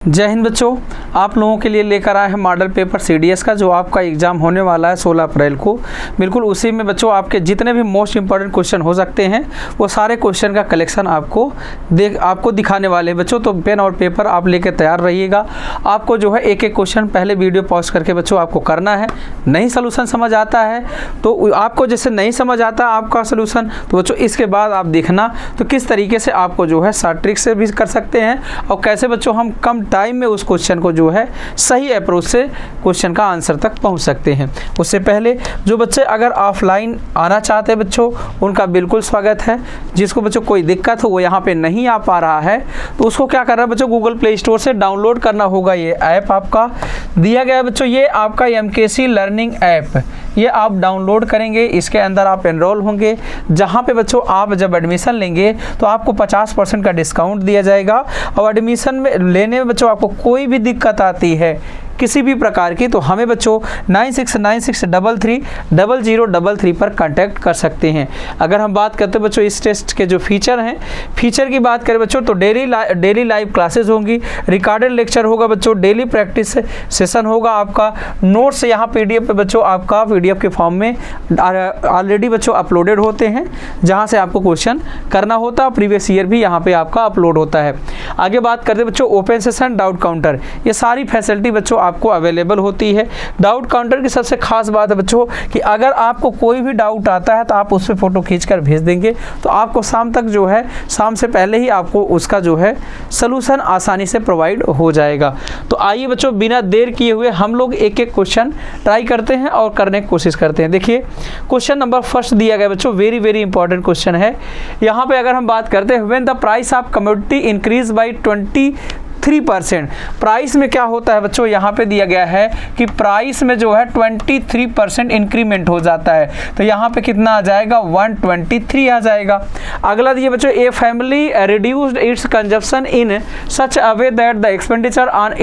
जय हिंद बच्चों, आप लोगों के लिए लेकर आए हैं मॉडल पेपर सीडीएस का, जो आपका एग्जाम होने वाला है 16 अप्रैल को। बिल्कुल उसी में बच्चों आपके जितने भी मोस्ट इंपॉर्टेंट क्वेश्चन हो सकते हैं वो सारे क्वेश्चन का कलेक्शन आपको दिखाने वाले हैं बच्चों। तो पेन और पेपर आप लेकर तैयार रहिएगा। आपको जो है एक एक क्वेश्चन पहले वीडियो पॉज करके बच्चों आपको करना है। नहीं सोल्यूशन समझ आता है तो आपको जैसे नहीं समझ आता आपका सोल्यूशन, तो बच्चों इसके बाद आप देखना तो किस तरीके से आपको जो है शॉर्ट ट्रिक से भी कर सकते हैं और कैसे बच्चों हम कम टाइम में उस क्वेश्चन को जो है सही अप्रोच से क्वेश्चन का आंसर तक पहुंच सकते हैं। उससे पहले जो बच्चे अगर ऑफलाइन आना चाहते हैं बच्चों, उनका बिल्कुल स्वागत है। जिसको बच्चों कोई दिक्कत हो वो यहाँ पे नहीं आ पा रहा है तो उसको क्या करना है बच्चों, गूगल प्ले स्टोर से डाउनलोड करना होगा। ये ऐप आपका दिया गया है बच्चों, ये आपका MKC लर्निंग ऐप, ये आप डाउनलोड करेंगे। इसके अंदर आप एनरोल होंगे, जहाँ पे बच्चों आप जब एडमिशन लेंगे तो आपको 50% का डिस्काउंट दिया जाएगा। और एडमिशन में लेने में बच्चों आपको कोई भी दिक्कत आती है किसी भी प्रकार की तो हमें बच्चों 9696330033 पर कांटेक्ट कर सकते हैं। अगर हम बात करते हैं बच्चों इस टेस्ट के जो फीचर हैं, फीचर की बात करें बच्चों तो डेली लाइव क्लासेस होंगी, रिकॉर्डेड लेक्चर होगा बच्चों, डेली प्रैक्टिस सेशन होगा, आपका नोट्स यहाँ PDF पे बच्चों आपका PDF के फॉर्म में ऑलरेडी बच्चों अपलोडेड होते हैं, जहाँ से आपको क्वेश्चन करना होता है। प्रीवियस ईयर भी यहाँ पे आपका अपलोड होता है। आगे बात करते हैं बच्चों ओपन सेशन, डाउट काउंटर, ये सारी फैसिलिटी बच्चों आपको अवेलेबल होती है। डाउट काउंटर की सबसे खास बात है बच्चों कि अगर आपको कोई भी डाउट आता है तो आप उस पर फोटो खींचकर भेज देंगे तो आपको शाम तक जो है, शाम से पहले ही आपको उसका जो है सलूशन आसानी से प्रोवाइड हो जाएगा। तो आइए बच्चों बिना देर किए हुए हम लोग एक एक क्वेश्चन ट्राई करते हैं और करने की कोशिश करते हैं। देखिए क्वेश्चन नंबर फर्स्ट दिया गया बच्चों, वेरी इंपॉर्टेंट क्वेश्चन है। यहाँ पे अगर हम बात करते हैं when the price of commodity increase by 23%, price में क्या होता है बच्चों, यहाँ पे दिया गया है कि प्राइस में जो है 23% इंक्रीमेंट हो जाता है। तो यहाँ पे कितना आ जाएगा, 123 आ जाएगा। अगला दिए बच्चों a family reduced it's consumption in such a way that the expenditure on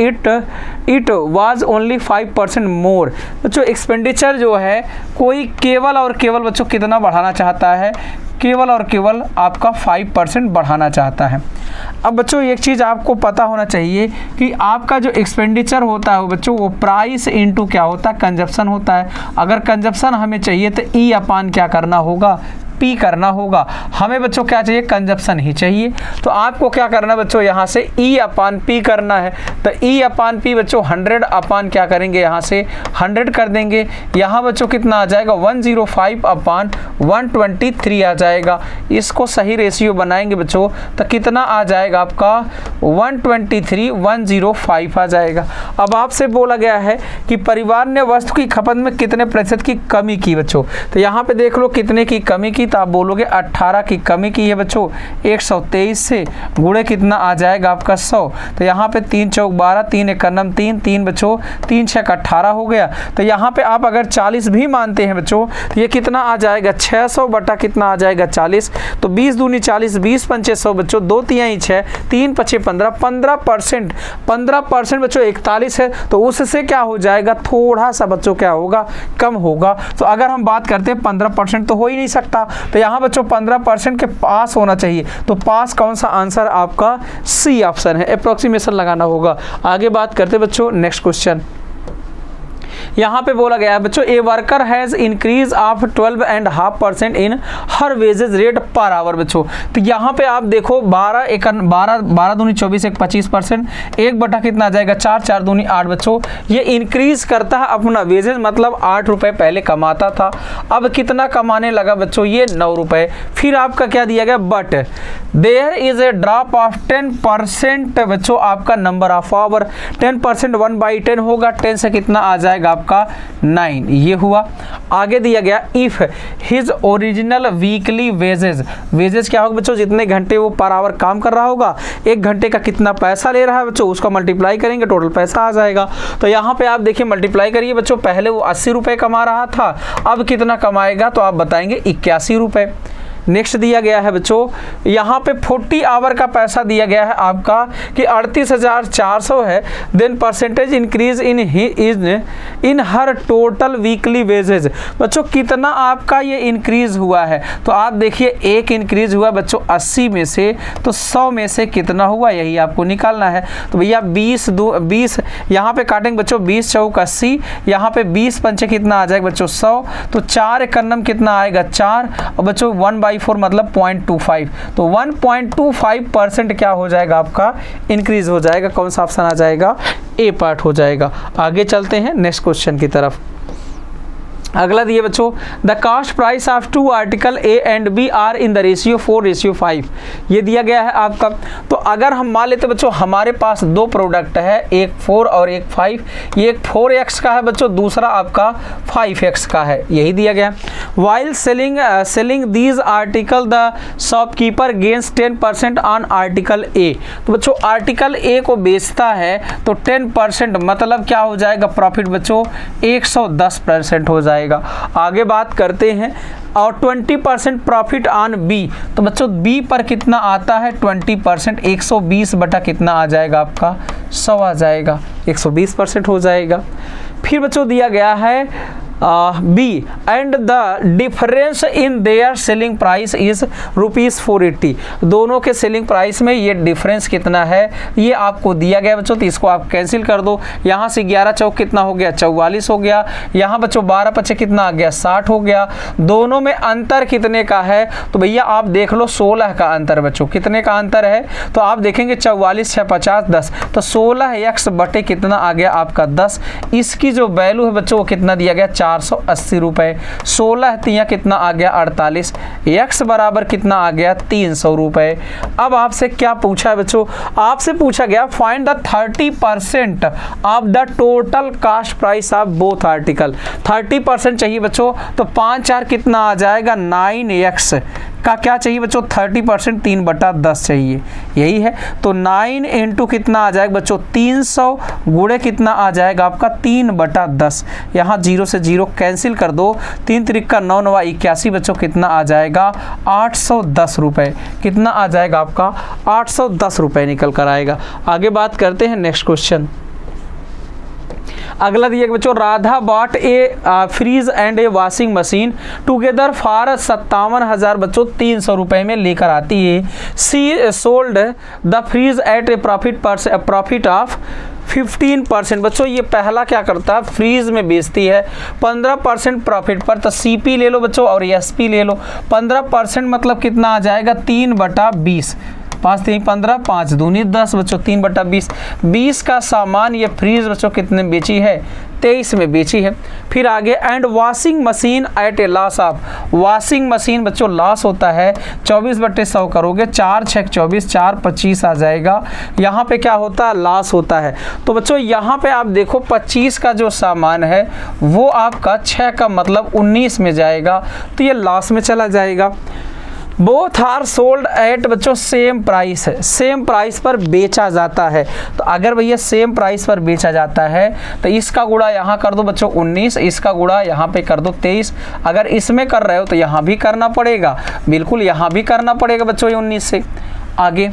it was only 5% मोर। बच्चों एक्सपेंडिचर जो है कोई केवल और केवल बच्चों कितना बढ़ाना चाहता है, केवल और केवल आपका 5% बढ़ाना चाहता है। अब बच्चों एक चीज़ आपको पता होना चाहिए कि आपका जो एक्सपेंडिचर होता है बच्चों वो प्राइस इनटू क्या होता है, कंजप्शन होता है। अगर कंजप्शन हमें चाहिए तो E अपान क्या करना होगा, P करना होगा। हमें बच्चों क्या चाहिए, कंजप्शन ही चाहिए। तो आपको क्या करना है बच्चों, यहाँ से E अपान P करना है। तो E अपान P बच्चों 100 अपान क्या करेंगे, यहाँ से 100 कर देंगे। यहाँ बच्चों कितना आ जाएगा, 105 अपान 123 आ जाएगा। इसको सही रेशियो बनाएंगे बच्चों तो कितना आ जाएगा आपका, 123,105 आ जाएगा। अब आपसे बोला गया है कि परिवार ने वस्तु की खपत में कितने प्रतिशत की कमी की बच्चों, तो यहाँ पे देख लो कितने की कमी की, तो आप बोलोगे 18 की कमी की है बच्चों। 123 से गुणे कितना आ जाएगा आपका 100, तो यहाँ पे 3 चौक 12, 3 एक नम 3 बच्चों, 3 छक 18 हो गया। तो यहाँ पे आप अगर 40 भी मानते हैं बच्चों तो ये कितना आ जाएगा, 600 बटा कितना आ जाएगा 40। तो 20 दूनी 40, 20 पंचे 100 बच्चों, 2 तिहाई 6, 3 पचे 15, 15% बच्चों 41 है। तो उससे क्या हो जाएगा, थोड़ा सा बच्चों क्या होगा, कम होगा। तो अगर हम बात करते हैं 15% तो हो ही नहीं सकता, तो यहाँ बच्चों 15% के पास होना चाहिए। तो पास कौन सा आंसर आपका, C ऑप्शन है। अप्रोक्सीमेशन लगाना होगा। आगे बात करते बच्चों नेक्स्ट क्वेश्चन। यहाँ पे बोला गया है बच्चों a worker has increase of 12.5% in her wages rate per hour बच्चों। तो यहाँ पे आप देखो 12 दूनी 24, 1 25%, 1 बटा कितना आ जाएगा 4, 4 दूनी 8 बच्चों। ये इंक्रीज करता है अपना वेजेज, मतलब 8 रुपये पहले कमाता था, अब कितना कमाने लगा बच्चों, ये 9 रुपये। फिर आपका क्या दिया गया, but there is a drop of 10% बच्चों, आपका नंबर ऑफ आवर 10%, 1/10 होगा, 10 से कितना आ जाएगा आपका 9, ये हुआ। आगे दिया गया if his original weekly wages क्या होगा बच्चों, जितने घंटे वो पर आवर काम कर रहा होगा, 1 घंटे का कितना पैसा ले रहा है बच्चों, उसका मल्टीप्लाई करेंगे, टोटल पैसा आ जाएगा। तो यहाँ पे आप देखिए मल्टीप्लाई करिए बच्चों, पहले वो 80 रुपये कमा रहा था, अब कितना कमाएगा, तो आप बताएंगे 81 रुपये। नेक्स्ट दिया गया है बच्चों, यहाँ पे 40 आवर का पैसा दिया गया है आपका कि 38,400 है, then percentage increase in her total weekly wages. बच्चों कितना आपका ये इंक्रीज हुआ है, तो आप देखिए एक इंक्रीज हुआ बच्चों 80 में से, तो 100 में से कितना हुआ यही आपको निकालना है। तो भैया 20 यहाँ पे काटेंगे बच्चों, 20 चौक 80, यहाँ पे 20 पंचे कितना आ जाएगा बच्चों 100, तो 4 एकन्नम कितना आएगा 4, और बच्चों 1/4 मतलब 0.25, तो 1.25% क्या हो जाएगा आपका इंक्रीज हो जाएगा। कौन सा ऑप्शन आ जाएगा, ए पार्ट हो जाएगा। आगे चलते हैं नेक्स्ट क्वेश्चन की तरफ। अगला दिए बच्चों, the cost price of 2 article A and B are in the ratio 4:5, ये दिया गया है आपका। तो अगर हम मान लेते बच्चों हमारे पास 2 प्रोडक्ट है, एक 4 और एक 5, ये एक 4x का है बच्चों, दूसरा आपका 5x का है, यही दिया गया। While selling these article the shopkeeper gains 10% on article A. तो बच्चों आर्टिकल ए को बेचता है तो 10% मतलब क्या हो जाएगा प्रॉफिट बच्चों 110% हो जाएगा। आगे बात करते हैं, और 20% प्रॉफिट ऑन बी, तो बच्चों बी पर कितना आता है 20%, 120 बटा कितना आ जाएगा आपका 100 आ जाएगा, 120% हो जाएगा। फिर बच्चों दिया गया है B and the difference in their selling price is ₹480, दोनों के सेलिंग प्राइस में ये डिफरेंस कितना है ये आपको दिया गया बच्चों। तो इसको आप कैंसिल कर दो, यहाँ से 11 चौक कितना हो गया 44 हो गया, यहाँ बच्चों 12 पचे कितना आ गया 60 हो गया। दोनों में अंतर कितने का है, तो भैया आप देख लो 16 का अंतर बच्चों, कितने का अंतर है, तो आप देखेंगे 44 6 50 10, तो 16x बटे कितना आ गया आपका 10। इसकी जो वैल्यू है बच्चों वो कितना दिया गया 480 रुपए, 16 तिया कितना आ गया 48, x बराबर कितना आ गया 300 रुपए। अब आपसे क्या पूछा है बच्चों, आपसे पूछा गया find the 30% of the total cast price of both article. 30% चाहिए बच्चों, तो 5 4 कितना आ जाएगा 9x का क्या चाहिए बच्चों 30%, 3/10 चाहिए, यही है। तो 9 इंटू कितना आ जाएगा बच्चों 300 गुणे कितना आ जाएगा आपका 3/10, यहाँ 0 से 0 कैंसिल कर दो, 3 त्रिक का 9 9 81 बच्चों कितना आ जाएगा 810 रुपये, कितना आ जाएगा आपका 810 रुपये निकल कर आएगा। आगे बात करते हैं नेक्स्ट क्वेश्चन। अगला दिया बच्चों, Radha bought a fridge and a washing machine together for 57,000 बच्चों 300 रुपये में लेकर आती है। She sold the fridge at a profit of 15%। बच्चों ये पहला क्या करता है फ्रीज में बेचती है 15% प्रॉफिट पर, तो सीपी ले लो बच्चों और एसपी ले लो। 15% मतलब कितना आ जाएगा 3/20, 5 3 15 5 दूनी 10 बच्चों 3/20। 20 का सामान ये फ्रीज बच्चों कितने बेची है 23 में बेची है। फिर आगे and washing machine eight A loss of, washing machine बच्चों लॉस होता है 24/100 करोगे 4 6 24 4 25 आ जाएगा। यहाँ पे क्या होता है लॉस होता है, तो बच्चों यहाँ पे आप देखो 25 का जो सामान है वो आपका 6 का मतलब 19 में जाएगा, तो ये लॉस में चला जाएगा। बोथ आर सोल्ड एट बच्चों सेम प्राइस है, सेम प्राइस पर बेचा जाता है। तो अगर भैया सेम प्राइस पर बेचा जाता है तो इसका गुणा यहाँ कर दो बच्चों 19, इसका गुणा यहाँ पे कर दो 23। अगर इसमें कर रहे हो तो यहाँ भी करना पड़ेगा, बिल्कुल यहाँ भी करना पड़ेगा बच्चों ये 19 से। आगे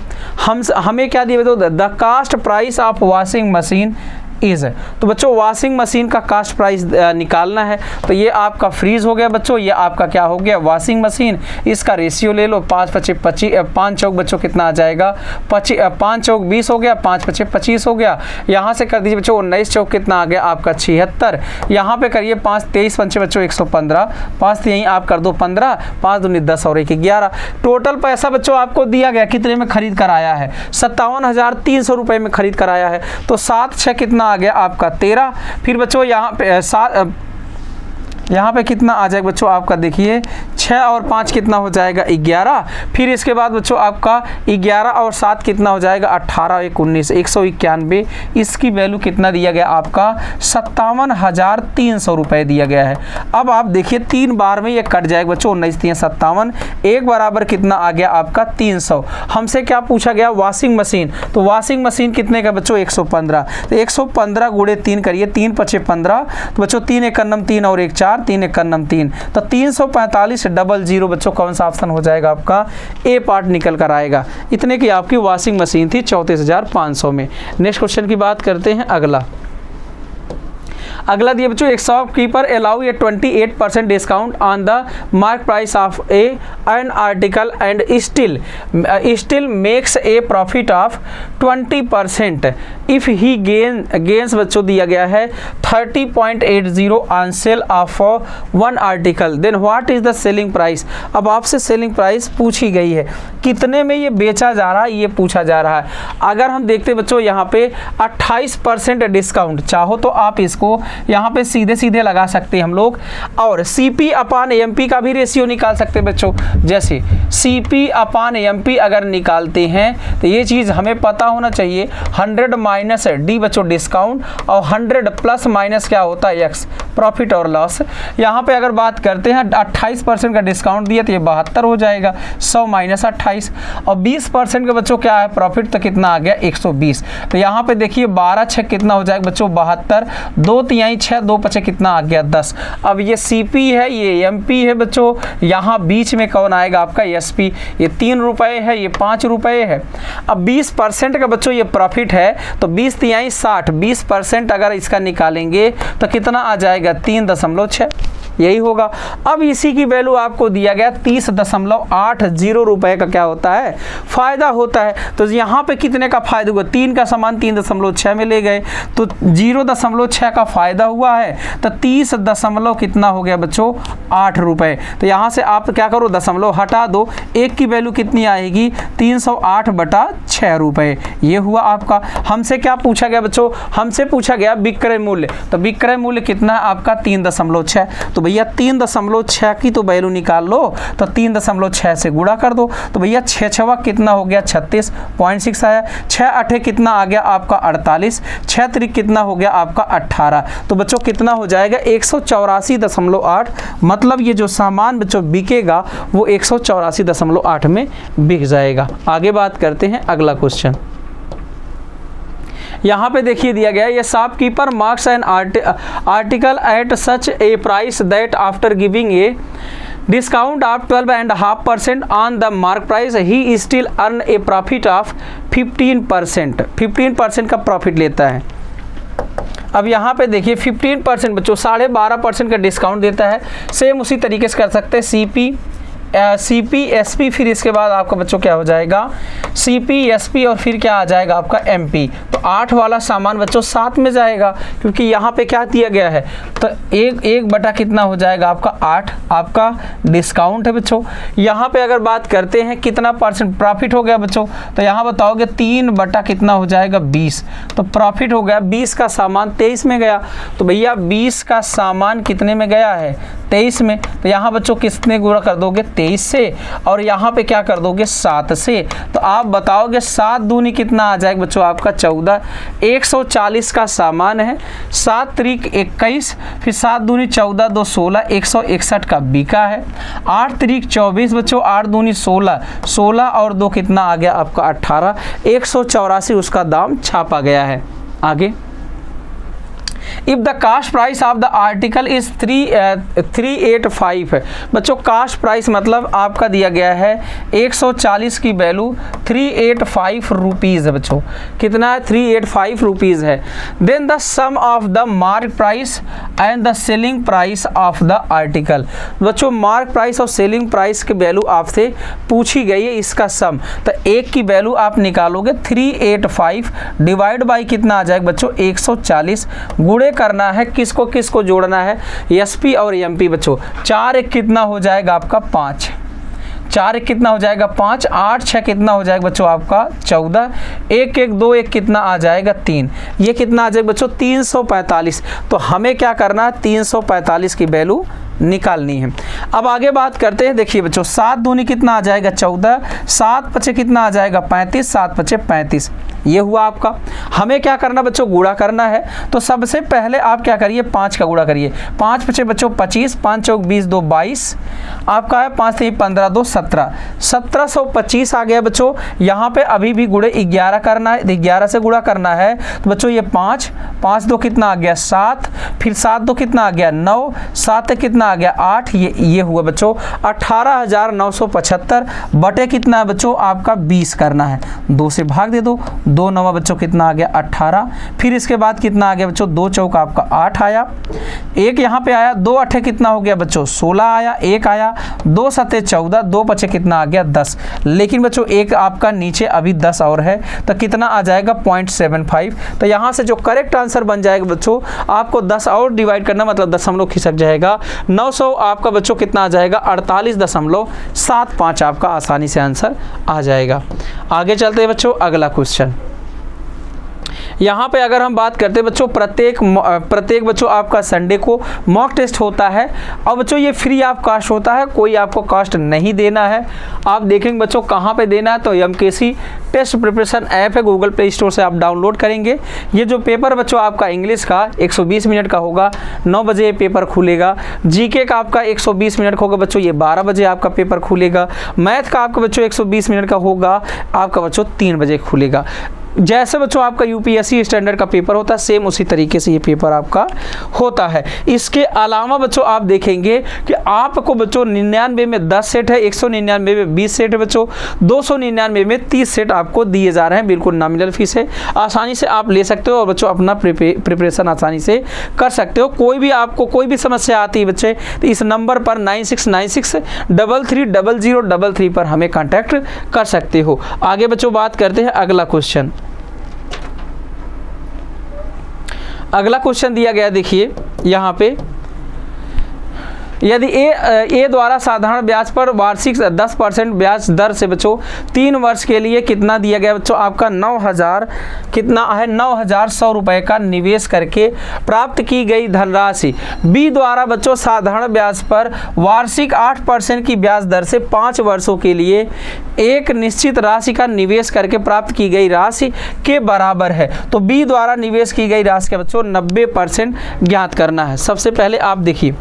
हमें क्या दिया बच्चों the cost price of washing machine is, तो बच्चों वॉशिंग मशीन का कास्ट प्राइस निकालना है। तो ये आपका फ्रीज हो गया बच्चों, ये आपका क्या हो गया वॉशिंग मशीन। इसका रेशियो ले लो 5 5 25 5 चौक बच्चों कितना आ जाएगा 5 चौक 20 हो गया, 5 5 25 हो गया। यहाँ से कर दीजिए बच्चों 19 चौक कितना आ गया आपका 76। यहाँ पे करिए 5 23 पंचे बच्चों 115, 5 यहीं आप कर दो 15, 5 दूनी 10 और 1 11। टोटल पैसा बच्चों आपको दिया गया कितने में खरीद कर आया है 57,300 रुपये में खरीद कर आया है। तो 7 6 कितना आ गया आपका 13। फिर बच्चों यहाँ पे कितना आ जाएगा बच्चों आपका देखिए 6 और 5 कितना हो जाएगा 11। फिर इसके बाद बच्चों आपका 11 और 7 कितना हो जाएगा 18 1 19 191। इसकी वैल्यू कितना दिया गया आपका 57,300 रुपये दिया गया है। अब आप देखिए 3 बार में ये कट जाएगा बच्चों 19 3 57, एक बराबर कितना आ गया आपका 300। हमसे क्या पूछा गया वॉशिंग मशीन, तो वॉशिंग मशीन कितने का बच्चों 115, तो 115 गुणे 3 करिए 3 5 15, तो बच्चों 3 1 3 और 1 4, 4 3 1 3, तो 345,000 बच्चों कौन सा ऑप्शन हो जाएगा आपका, ए पार्ट निकल कर आएगा। इतने की आपकी वॉशिंग मशीन थी 34,500 में। नेक्स्ट क्वेश्चन की बात करते हैं। अगला दिया बच्चों, एक shopkeeper allow a 28% discount on the mark price of an article and still makes a profit of 20% if he gains बच्चों दिया गया है 30.80 on sale of one article, then what is the selling price. अब आपसे selling price पूछी गई है, कितने में ये बेचा जा रहा है ये पूछा जा रहा है। अगर हम देखते बच्चों यहाँ पे 28% डिस्काउंट, चाहो तो आप इसको यहाँ पे सीधे सीधे लगा सकते हैं हम लोग, और CP अपान MP का भी रेशियो निकाल सकते हैं बच्चों। जैसे CP अपान MP अगर निकालते हैं तो ये चीज़ हमें पता होना चाहिए, 100 माइनस D बच्चों डिस्काउंट, और 100 प्लस माइनस क्या होता है X प्रॉफिट और लॉस। यहाँ पे अगर बात करते हैं 28% का डिस्काउंट दिया तो ये 72 हो जाएगा, 100 माइनस 28, और 20% का बच्चों क्या है प्रॉफिट, तो कितना आ गया 120। तो यहाँ पे देखिए 12 6 कितना हो जाएगा बच्चों 72, 2 तिहाई 6 2 5 कितना आ गया 10। अब ये CP है ये MP है बच्चों, यहाँ बीच में कौन आएगा आपका SP, ये 3 रुपये है ये 5 रुपये है। अब 20% का बच्चों ये प्रॉफिट है, तो 20 तिहाई 60, 20% अगर इसका निकालेंगे तो कितना आ जाएगा 3.6, यही होगा। अब इसी की वैल्यू आपको दिया गया 30.80 रुपए का क्या होता है फायदा होता है। तो यहाँ पे कितने का फायदा हुआ, 3 का सामान 3.6 में ले गए तो 0.6 का फायदा हुआ है, तो 30 दशमलव कितना हो गया बच्चों 8 रुपए। तो यहाँ से आप क्या करो दशमलव हटा दो, एक की वैल्यू कितनी आएगी 308/6 रुपए, ये हुआ आपका। हमसे क्या पूछा गया बच्चों, हमसे पूछा गया विक्रय मूल्य, तो विक्रय मूल्य कितना है आपका 3.6, तो भैया 3.6 की तो वैल्यू निकाल लो, तो 3.6 से गुणा कर दो, तो भैया 6 छवा कितना हो गया 36.6 आया, 6 8 कितना आ गया आपका 48, 6 3 कितना हो गया आपका 18, तो बच्चों कितना हो जाएगा 184.8, मतलब ये जो सामान बच्चों बिकेगा वो 184.8 में बिक जाएगा। आगे बात करते हैं अगला क्वेश्चन। यहाँ पे देखिए दिया गया है, ये shopkeeper marks an article at such A price that after giving a discount of 12.5% on the mark price he still earn A profit of 15% का प्रॉफिट लेता है। अब यहाँ पे देखिए 15% बच्चों 12.5% का डिस्काउंट देता है। सेम उसी तरीके से कर सकते हैं CP SP, फिर इसके बाद आपका बच्चों क्या हो जाएगा CP SP, और फिर क्या आ जाएगा आपका MP। तो 8 वाला सामान बच्चों 7 में जाएगा, क्योंकि यहाँ पे क्या दिया गया है, तो एक बटा कितना हो जाएगा आपका 8 आपका डिस्काउंट है बच्चों। यहाँ पे अगर बात करते हैं कितना परसेंट प्रॉफिट हो गया बच्चों, तो यहाँ बताओगे 3 बटा कितना हो जाएगा 20, तो प्रॉफिट हो गया 20 का सामान 23 में गया, तो भैया 20 का सामान कितने में गया है 23 में, तो यहाँ बच्चों किसने गुणा कर दोगे 23 से, और यहाँ पे क्या कर दोगे 7 से, तो आप बताओगे 7 दूनी कितना आ जाएगा बच्चों आपका 14, 140 का सामान है, 7 3 21, फिर 7 दूनी 14 2 16, 161 का बिका है, 8 3 24 बच्चों, 8 दूनी 16, 16 और 2 कितना आ गया आपका 18, 184 उसका दाम छापा गया है। आगे if the cost price of the article is 385, बच्चों कास्ट प्राइस मतलब आपका दिया गया है 140 की वैल्यू 385 रुपीज़ है बच्चों, कितना है 385 रुपीज़ है। Then the sum of the mark price and the selling price of the article, बच्चों मार्क प्राइस और सेलिंग प्राइस की वैल्यू आपसे पूछी गई है, इसका सम, तो एक की वैल्यू आप निकालोगे 385 डिवाइड बाई कितना आ जाएगा बच्चों 140, गुणे करना है किसको किसको जोड़ना है SP और MP बच्चों, 4 1 कितना हो जाएगा आपका 5, 4 1 कितना हो जाएगा 5, 8 6 कितना हो जाएगा बच्चों आपका 14, 1 1 2 1 कितना आ जाएगा 3, ये कितना आ जाएगा बच्चों 345। तो हमें क्या करना है 345 की वैल्यू निकालनी है। अब आगे बात करते हैं, देखिए बच्चों 7 दूनी कितना आ जाएगा 14, 7 पचे कितना आ जाएगा 35, 7 पचे 35, ये हुआ आपका। हमें क्या करना बच्चों, गुणा करना है। तो सबसे पहले आप क्या करिए, 5 का गुणा करिए, 5 पचे बच्चों 25, 5 चौक 20, 2 22, आपका है 5 3 15, 2 17, 1725 आ गया बच्चों। यहाँ पे अभी भी गुणे 11 करना है, 11 से गुणा करना है। तो बच्चों ये 5, 5 2 कितना आ गया 7, फिर 7 2 कितना आ गया 9, 7 कितना आ गया 8, ये हुआ बच्चों 18,975 बटे कितना है बच्चों आपका 20 करना है। 2 से भाग दे दो, 2 9 बच्चों कितना आ गया 18, फिर इसके बाद कितना आ गया बच्चों 2 चौका आपका 8 आया, एक यहाँ पे आया, 2 8 कितना हो गया बच्चों 16 आया, एक आया, 2 7 14, 2 5 कितना आ गया 10। लेकिन बच्चों एक आपका नीचे अभी 10 और है, तो कितना आ जाएगा 0.75। तो यहाँ से जो करेक्ट आंसर बन जाएगा बच्चों, आपको 10 और डिवाइड करना, मतलब दशमलव खिसक जाएगा, 900 आपका बच्चों कितना आ जाएगा 48.75 आपका आसानी से आंसर आ जाएगा। आगे चलते हैं बच्चों, अगला क्वेश्चन। यहाँ पे अगर हम बात करते हैं बच्चों, प्रत्येक बच्चों आपका संडे को मॉक टेस्ट होता है, और बच्चों ये फ्री ऑफ कास्ट होता है, कोई आपको कास्ट नहीं देना है। आप देखेंगे बच्चों कहाँ पे देना है, तो MKC टेस्ट प्रिपरेशन ऐप है, गूगल प्ले स्टोर से आप डाउनलोड करेंगे। ये जो पेपर बच्चों आपका इंग्लिश का 120 मिनट का होगा, 9 बजे ये पेपर खुलेगा। GK का आपका 120 मिनट का होगा बच्चों, ये 12 बजे आपका पेपर खुलेगा। मैथ का आपका बच्चों 120 मिनट का होगा, आपका बच्चों 3 बजे खुलेगा। जैसे बच्चों आपका UPSC स्टैंडर्ड का पेपर होता है, सेम उसी तरीके से ये पेपर आपका होता है। इसके अलावा बच्चों आप देखेंगे कि आपको बच्चों 99 में 10 सेट है, 199 में 20 सेट है बच्चों, 299 में 30 सेट आपको दिए जा रहे हैं, बिल्कुल नॉमिनल फीस है, आसानी से आप ले सकते हो और बच्चों अपना प्रिपरेशन आसानी से कर सकते हो। कोई भी आपको कोई भी समस्या आती है बच्चे, तो इस नंबर पर 9696330033 पर हमें कॉन्टैक्ट कर सकते हो। आगे बच्चों बात करते हैं अगला क्वेश्चन। अगला क्वेश्चन दिया गया, देखिए यहाँ पे, यदि ए द्वारा साधारण ब्याज पर वार्षिक 10% ब्याज दर से बच्चों 3 वर्ष के लिए कितना दिया गया बच्चों आपका 9,000 कितना है 9,100 रुपये का निवेश करके प्राप्त की गई धनराशि बी द्वारा बच्चों साधारण ब्याज पर वार्षिक 8% की ब्याज दर से 5 वर्षों के लिए एक निश्चित राशि का निवेश करके प्राप्त की गई राशि के बराबर है। तो बी द्वारा निवेश की गई राशि के बच्चों 90% ज्ञात करना है। सबसे पहले आप देखिए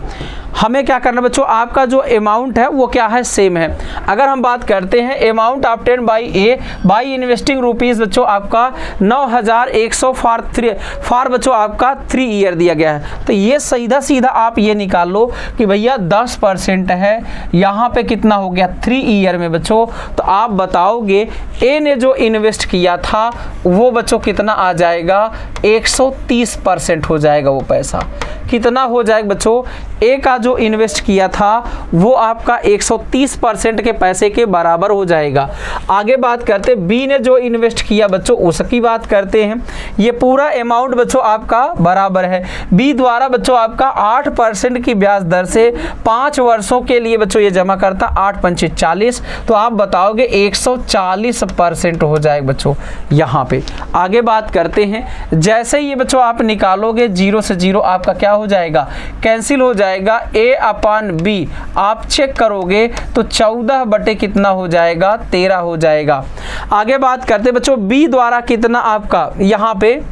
हमें क्या करना बच्चों, आपका जो अमाउंट है वो क्या है, सेम है। अगर हम बात करते हैं amount obtain by A by investing rupees बच्चों आपका 9,100 फॉर बच्चों आपका 3 ईयर दिया गया है। तो ये सीधा सीधा आप ये निकाल लो कि भैया 10% है, यहाँ पे कितना हो गया 3 ईयर में बच्चों। तो आप बताओगे ए ने जो इन्वेस्ट किया था वो बच्चों कितना आ जाएगा, 130% हो जाएगा। वो पैसा कितना हो जाएगा बच्चों, ए का जो इन्वेस्ट किया था वो आपका 130% के पैसे के बराबर हो जाएगा। आगे बात करते हैं बी ने जो इन्वेस्ट किया बच्चों उसकी बात करते हैं। ये पूरा अमाउंट बच्चों आपका बराबर है, बी द्वारा बच्चों आपका 8% की ब्याज दर से 5 वर्षों के लिए बच्चों ये जमा करता, 8 पंचे 40, तो आप बताओगे 140% हो जाएगा बच्चों यहाँ पे। आगे बात करते हैं, जैसे ये बच्चों आप निकालोगे 0 से 0 आपका क्या हो जाएगा, कैंसिल हो जाएगा। ए अपॉन बी आप चेक करोगे तो 14 बटे कितना हो जाएगा, 13 हो जाएगा। आगे बात करते बच्चों बी द्वारा कितना आपका यहाँ पे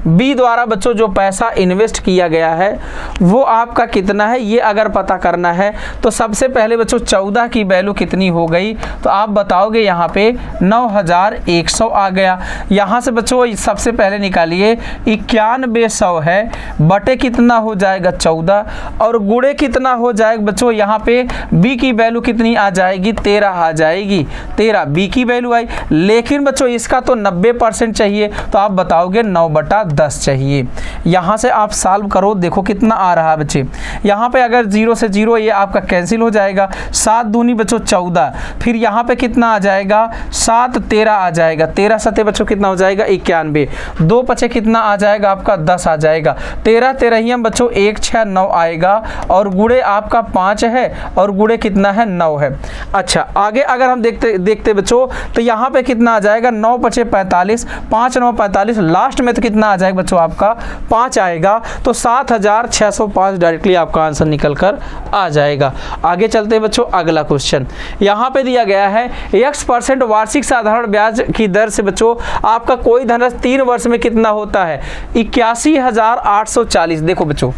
बी द्वारा बच्चों जो पैसा इन्वेस्ट किया गया है वो आपका कितना है, ये अगर पता करना है तो सबसे पहले बच्चों 14 की वैल्यू कितनी हो गई, तो आप बताओगे यहाँ पे 9,100 आ गया। यहाँ से बच्चों सबसे पहले निकालिए 9100 है बटे कितना हो जाएगा 14, और गुणे कितना हो जाएगा बच्चों, यहाँ पे बी की वैल्यू कितनी आ जाएगी, 13 आ जाएगी, 13 बी की वैल्यू आई। लेकिन बच्चों इसका तो 90% चाहिए, तो आप बताओगे 9/10 चाहिए। यहाँ से आप सॉल्व करो, देखो कितना आ रहा है बच्चे। यहाँ पे अगर 0 से 0 ये आपका कैंसिल हो जाएगा, 7 दूनी बच्चों 14, फिर यहाँ पे कितना आ जाएगा 7 13 आ जाएगा, 13 सते बच्चों कितना हो जाएगा 91, 2 पचे कितना आ जाएगा आपका 10 आ जाएगा, 13 13 बच्चों 1 6 9 आएगा, और गुणे आपका 5 है और गुणे कितना है 9 है। अच्छा आगे अगर हम देखते बच्चों तो यहाँ पे कितना आ जाएगा 9 पचे 45, 5 9 45, लास्ट में तो कितना आ जाएगा बच्चों आपका 5 आएगा, तो 7605 डायरेक्टली आपका आंसर निकल कर आ जाएगा। आगे चलते हैं बच्चों, अगला क्वेश्चन यहाँ पे दिया गया है x% वार्षिक साधारण ब्याज की दर से बच्चों आपका कोई धनराशि 3 वर्ष में कितना होता है? 81,840। देखो बच्चों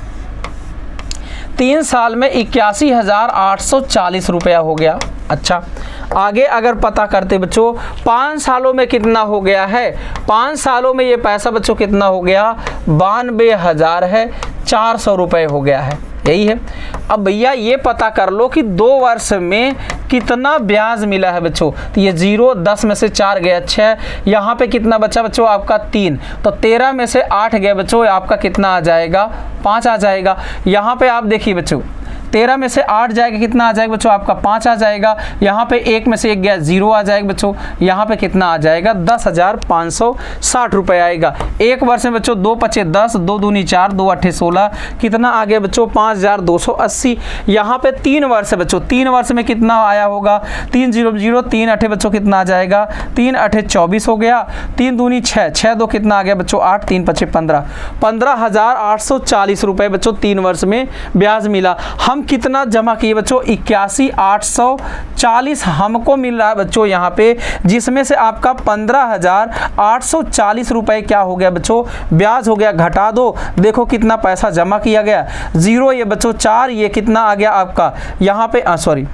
3 साल में 81,840 रुपया हो गया। अच्छा, आगे अगर पता करते बच्चों 5 सालों में कितना हो गया है, 5 सालों में ये पैसा बच्चों कितना हो गया? 92,000 है, 400 रुपये हो गया है, यही है। अब भैया ये पता कर लो कि 2 वर्ष में कितना ब्याज मिला है बच्चों। तो ये 0, 10 में से 4 गया 6, यहाँ पे कितना बचा बच्चों आपका 3, तो 13 में से 8 गया बच्चों, आपका कितना आ जाएगा? 5 आ जाएगा। यहाँ पे आप देखिए बच्चों 13 में से 8 जाएगा, कितना आ जाएगा बच्चों आपका? 5 आ जाएगा। यहाँ पे 1 में से 1 गया 0 आ जाएगा बच्चों, यहाँ पे कितना आ जाएगा? 10,560 रुपये आएगा। 1 वर्ष में बच्चों 2 पचे 10, 2 दूनी 4, 2 अट्ठे 16, कितना आ गया बच्चों? 5,280। यहाँ पे 3 वर्ष है बच्चों, 3 वर्ष में कितना आया होगा? 3 0 0, 3 अट्ठे बच्चों कितना आ जाएगा? 3 अट्ठे 24 हो गया, 3 दूनी 6, 6 2 कितना आ गया बच्चों? 8, 3 पचे 15, 15,840 रुपये बच्चों 3 वर्ष में ब्याज मिला। हम कितना जमा किए बच्चों? 81,840 हमको मिल रहा है बच्चों यहाँ पे, जिसमें से आपका 15,840 रुपए क्या हो गया बच्चों? ब्याज हो गया। घटा दो, देखो कितना पैसा जमा किया गया। 0 ये बच्चों 4, ये कितना आ गया आपका यहाँ पे? सॉरी,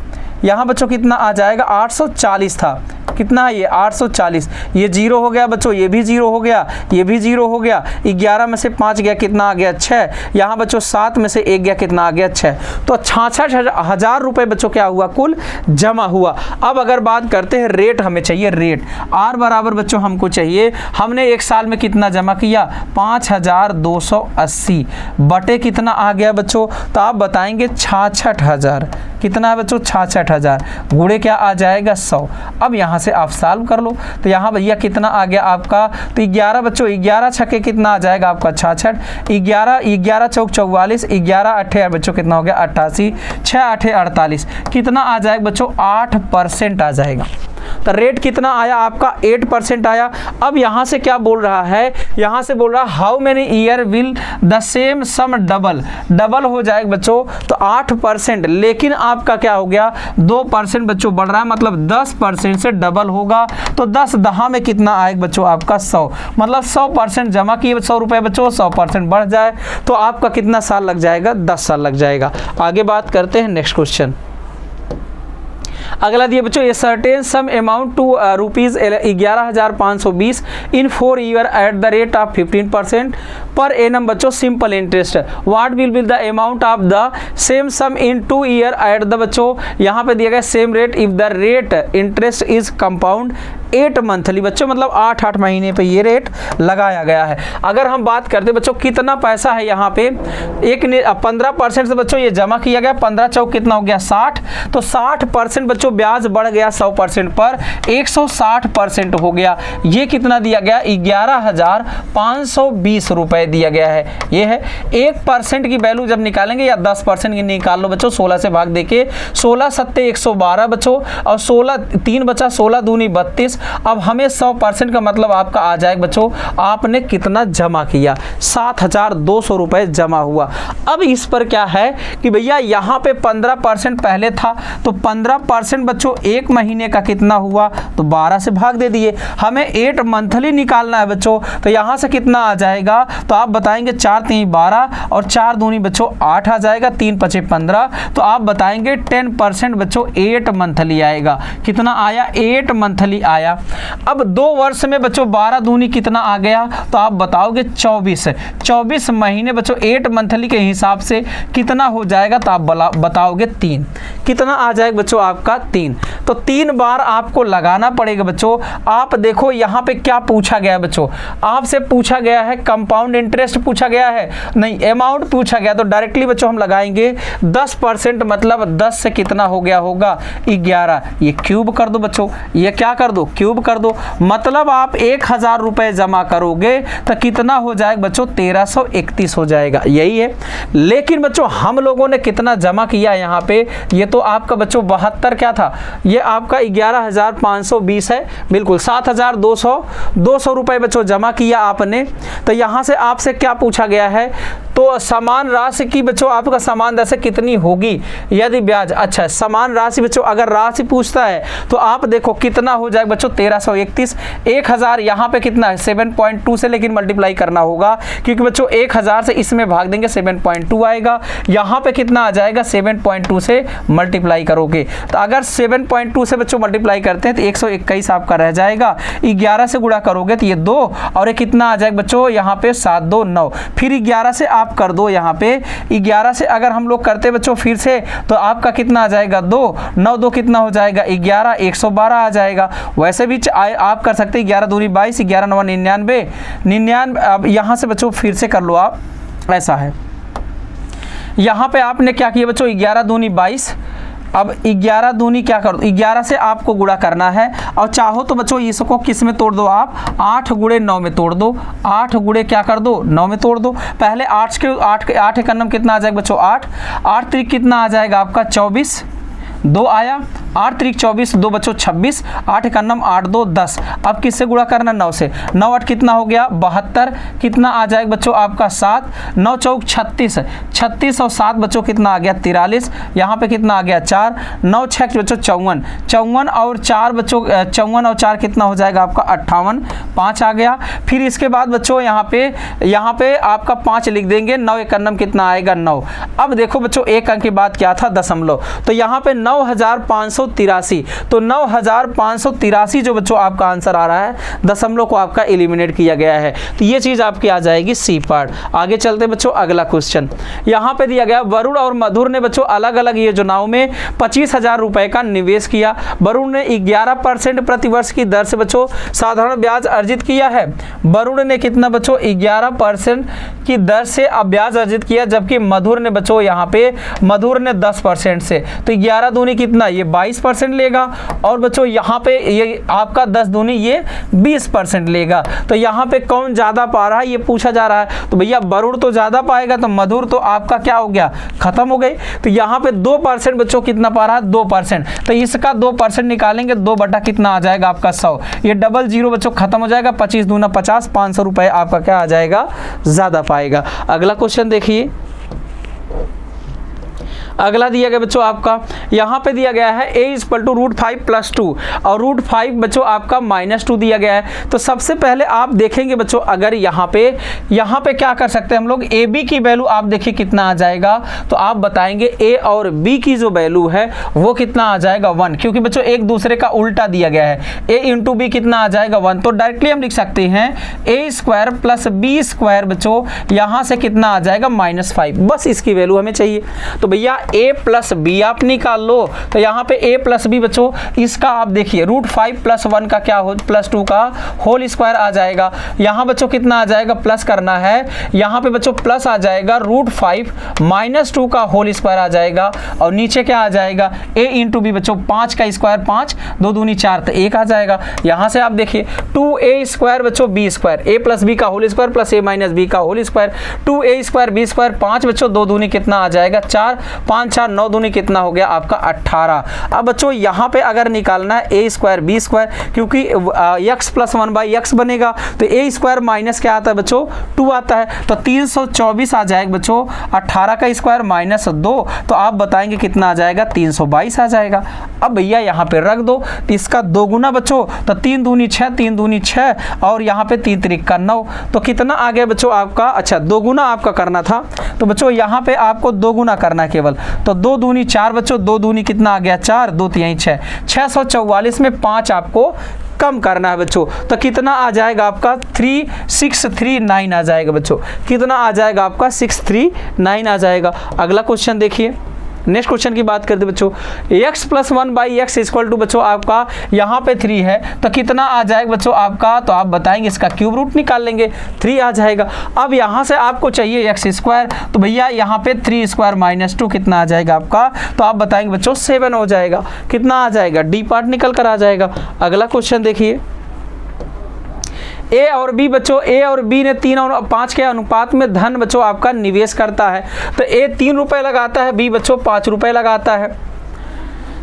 यहाँ बच्चों कितना आ जाएगा? 840 था, कितना ये? 840। ये 0 हो गया बच्चों, ये भी 0 हो गया, ये भी 0 हो गया। 11 में से 5 गया, कितना आ गया? 6। यहाँ बच्चों 7 में से 1 गया, कितना आ गया? 6। तो 66,000 रुपये बच्चों क्या हुआ? कुल जमा हुआ। अब अगर बात करते हैं रेट, हमें चाहिए रेट। R बराबर बच्चों हमको चाहिए, हमने 1 साल में कितना जमा किया? 5,280 बटे कितना आ गया बच्चों? तो आप बताएंगे 66,000। कितना है बच्चों? 66,000 गुणे क्या आ जाएगा? 100। अब यहाँ से आप सॉल्व कर लो, तो यहाँ भैया कितना आ गया आपका? तो 11 बच्चों, 11 छक्के कितना आ जाएगा आपका? 66। 11 चौक 44, 11 अट्ठे बच्चों कितना हो गया? 88, 6 अट्ठे 48, कितना आ जाएगा बच्चों? 8% आ जाएगा। तो रेट कितना आया आपका? 8% आया। अब यहाँ से क्या बोल रहा है? यहाँ से बोल रहा है how many year will the same sum double हो जाएगा बच्चों, तो 8%। लेकिन आपका क्या हो गया? 2% बच्चों बढ़ रहा है, मतलब 10% से डबल होगा। तो 10 10 में कितना आएगा बच्चों आपका? 100। मतलब 100% जमा किए 100 रुपये बच्चों, 100% बढ़ जाए तो आपका कितना साल लग जाएगा? 10 साल लग जाएगा। आगे बात करते हैं नेक्स्ट क्वेश्चन। अगला दिया बच्चों, ये certain sum amount to rupees 11,520 in 4 year at the rate of 15% per annum बच्चों simple interest. What will be the amount of the same sum in 2 year at the बच्चों यहाँ पे दिया गया same rate if the rate interest is compound 8 monthly बच्चों, मतलब 8 महीने पे ये रेट लगाया गया है। अगर हम बात करते बच्चों कितना पैसा है यहाँ पे, 15% से बच्चों ये जमा किया गया, 15 चौक कितना हो गया? 60। तो 60% बच्चों ब्याज बढ़ गया 100% पर 160% हो गया। ये कितना दिया गया? 11,520 रुपए दिया गया है। ये है 1% की वैल्यू जब निकालेंगे या 10% की निकाल लो बच्चों, 16 से भाग देके 16 सत्ते 112 बच्चों, और 16 3 बचा, 16 दूनी 32। अब हमें 100% का मतलब आपका आ जाएगा बच्चों, आपने कितना जमा किया? 7,200 रुपए जमा हुआ। अब इस पर क्या है कि भैया यहाँ पे 15% पहले था, तो 15% बच्चों 1 महीने का कितना हुआ? तो 12 से भाग दे दिए। हमें 8 मंथली निकालना है बच्चों, तो यहाँ से कितना आ जाएगा? तो आप बताएंगे 4 3 12 और 4 दूनी बच्चों 8 आ जाएगा, 3 5 15। तो आप बताएंगे 10% बच्चों 8 मंथली आएगा। कितना आया? 8 मंथली आया। अब 2 वर्ष में बच्चों 12 दूनी कितना आ गया? तो आप बताओगे 24 महीने बच्चों 8 मंथली के हिसाब से कितना हो जाएगा? तो आप बताओगे 3। कितना आ जाएगा बच्चों आपका? 3। तो 3 बार आपको लगाना पड़ेगा बच्चों। आप देखो यहाँ पे क्या पूछा गया है बच्चों, आपसे पूछा गया है कंपाउंड इंटरेस्ट पूछा गया है, नहीं अमाउंट पूछा गया। तो डायरेक्टली बच्चों हम लगाएंगे 10%, मतलब 10 से कितना हो गया होगा? 11। ये क्यूब कर दो बच्चों, ये क्या कर दो? क्यूब कर दो, मतलब आप 1000 रुपये जमा करोगे तो कितना हो जाएगा बच्चों 1331 हो जाएगा, यही है। लेकिन बच्चों हम लोगों ने कितना जमा किया यहाँ पे, ये तो आपका बच्चों 72 क्या था, ये आपका 11,520 है, बिल्कुल 7,200 रुपये बच्चों जमा किया आपने। तो यहाँ से आपसे क्या पूछा गया है, तो समान राशि की बच्चों आपका समान राशि कितनी होगी यदि ब्याज, अच्छा समान राशि बच्चों अगर राशि पूछता है तो आप देखो कितना हो जाएगा बच्चों 1331, 1000 यहाँ पे कितना है 7.2 से लेकिन मल्टीप्लाई करना होगा, क्योंकि बच्चों 1000 से इसमें भाग देंगे 7.2 आएगा, यहाँ पे कितना आ जाएगा 7.2 से मल्टीप्लाई करोगे, तो अगर 7.2 से बच्चों मल्टीप्लाई करते हैं तो 121 आपका रह जाएगा, 11 से गुणा करोगे तो ये 2 और ये कितना आ जाएगा बच्चों यहाँ पे 7 2 9, फिर 11 से आप कर दो, यहाँ पे 11 से अगर हम लोग करते बच्चों फिर से तो आपका कितना आ जाएगा 2 9 2 कितना हो जाएगा 11 112 आ जाएगा। वैसे भी आप कर सकते हैं 11 दूनी 22 11 9 99। अब यहाँ से बच्चों फिर से कर लो आप, ऐसा है यहाँ पे आपने क्या किया बच्चों 11 दूनी 22, अब 11 दूनी क्या कर दो 11 से आपको गुणा करना है, और चाहो तो बच्चों इसको किस में तोड़ दो आप 8 गुणे 9 में तोड़ दो, 8 गुणे क्या कर दो 9 में तोड़ दो। पहले 8 एक नंबर कितना आ जाएगा बच्चों 8 त्रिक कितना आ जाएगा आपका 24, 2 आया, 8 त्रिक 24, 2 बच्चों 26, 8 एक नंबर 8 2 10। अब किससे गुणा करना 9 से, 9 8 कितना हो गया 72, कितना आ जाएगा बच्चों आपका 7, 9 चौक 36, 36 और 7 बच्चों कितना आ गया 43, यहाँ पे कितना आ गया 4, 9 6 बच्चों 54, 54 और 4 बच्चों 54 और 4 कितना हो जाएगा आपका 58, 5 आ गया। फिर इसके बाद बच्चों यहाँ पे आपका 5 लिख देंगे, 9 एक नंबर कितना आएगा 9। अब देखो बच्चों एक अंक की बात क्या था दशमलव, तो यहाँ पे 9583, तो 9583 जो बच्चों आपका आंसर आ रहा है, दशमलव को आपका एलिमिनेट किया गया है, तो ये चीज आपकी आ जाएगी सी पार्ट। आगे चलते बच्चों अगला क्वेश्चन यहाँ पे दिया गया, वरुण और मधुर ने बच्चों अलग अलग योजनाओं में 25,000 रुपए का निवेश किया। वरुण ने 11% प्रतिवर्ष की दर से बच्चों साधारण ब्याज अर्जित किया है। वरुण ने कितना बच्चों 11% की दर से ब्याज अर्जित किया, जबकि मधुर ने बच्चों यहाँ पे मधुर ने 10% से, तो 11 दूनी कितना ये 22% लेगा, और बच्चों यहाँ पे ये आपका 10 दूनी ये 20% लेगा। तो यहाँ पे कौन ज्यादा पा रहा है ये पूछा जा रहा है, तो भैया वरुण तो ज्यादा पाएगा, तो मधुर तो आपका क्या हो गया खत्म हो गई। तो यहाँ पे 2% बच्चों कितना पा रहा है 2%, तो इसका 2% निकालेंगे, 2 बटा कितना आ जाएगा आपका 100, ये डबल जीरो बच्चों खत्म हो जाएगा, 25 दूना 50, 500 रुपए आपका क्या आ जाएगा ज्यादा पाएगा। अगला क्वेश्चन देखिए, अगला दिया गया बच्चों आपका यहाँ पे दिया गया है a = √5 + 2 और √5 बच्चों आपका -2 दिया गया है। तो सबसे पहले आप देखेंगे बच्चों, अगर यहाँ पे क्या कर सकते हैं हम लोग, ए बी की वैल्यू आप देखिए कितना आ जाएगा, तो आप बताएंगे ए और बी की जो वैल्यू है वो कितना आ जाएगा 1, क्योंकि बच्चों एक दूसरे का उल्टा दिया गया है, a × b कितना आ जाएगा 1, तो डायरेक्टली हम लिख सकते हैं a² + b² बच्चों यहाँ से कितना आ जाएगा -5, बस इसकी वैल्यू हमें चाहिए। तो भैया a + b आप निकाल लो, तो यहाँ पे a + b बच्चों इसका आप देखिए √5 + 1 का क्या हो +2 का होल स्क्वायर आ जाएगा। यहाँ बच्चों कितना आ जाएगा प्लस करना है, यहाँ पे बच्चों प्लस आ जाएगा √5 - 2 का होल स्क्वायर आ जाएगा, और नीचे क्या आ जाएगा a × b बच्चों 5 का स्क्वायर 5, 2 दूनी 4 तो 1 आ जाएगा। यहाँ से आप देखिए 2a² बच्चों b² a + b का होल स्क्वायर + a - b का होल स्क्वायर 2a² b² 5 बच्चों 2 दूनी कितना आ जाएगा 4, 5 4 9 दूनी कितना हो गया आपका 18। अब बच्चों यहाँ पे अगर निकालना है a² b², क्योंकि x + 1/x बनेगा, तो a² माइनस क्या आता है बच्चों 2 आता है, तो 324 आ जाएगा बच्चों, 18 का स्क्वायर -2, तो आप बताएंगे कितना आ जाएगा 322 आ जाएगा। अब भैया यहाँ पे रख दो, तो इसका 2 गुना बच्चों, तो 3 दूनी 6 3 दूनी 6 और यहाँ पे 3 त्रिक का 9, तो कितना आ गया बच्चों आपका, अच्छा 2 गुना आपका करना था, तो बच्चों यहाँ पे आपको 2 गुना करना है केवल, तो 2 दूनी 4 बच्चों, 2 दूनी कितना आ गया 4, 2 3 6, 644 में 5 आपको कम करना है बच्चों, तो कितना आ जाएगा आपका 3639 आ जाएगा बच्चों, कितना आ जाएगा आपका 639 आ जाएगा। अगला क्वेश्चन देखिए, नेक्स्ट क्वेश्चन की बात करते बच्चों, x + 1/x इक्वल टू बच्चों आपका यहाँ पे 3 है तो कितना आ जाएगा बच्चों आपका, तो आप बताएंगे इसका क्यूब रूट निकाल लेंगे, 3 आ जाएगा। अब यहाँ से आपको चाहिए x², तो भैया यहाँ पे 3² - 2 कितना आ जाएगा आपका, तो आप बताएंगे बच्चों 7 हो जाएगा। कितना आ जाएगा, डी पार्ट निकल कर आ जाएगा। अगला क्वेश्चन देखिए, ए और बी बच्चों, ए और बी ने 3 और 5 के अनुपात में धन बच्चों आपका निवेश करता है। तो ए 3 रुपये लगाता है, बी बच्चों 5 रुपये लगाता है।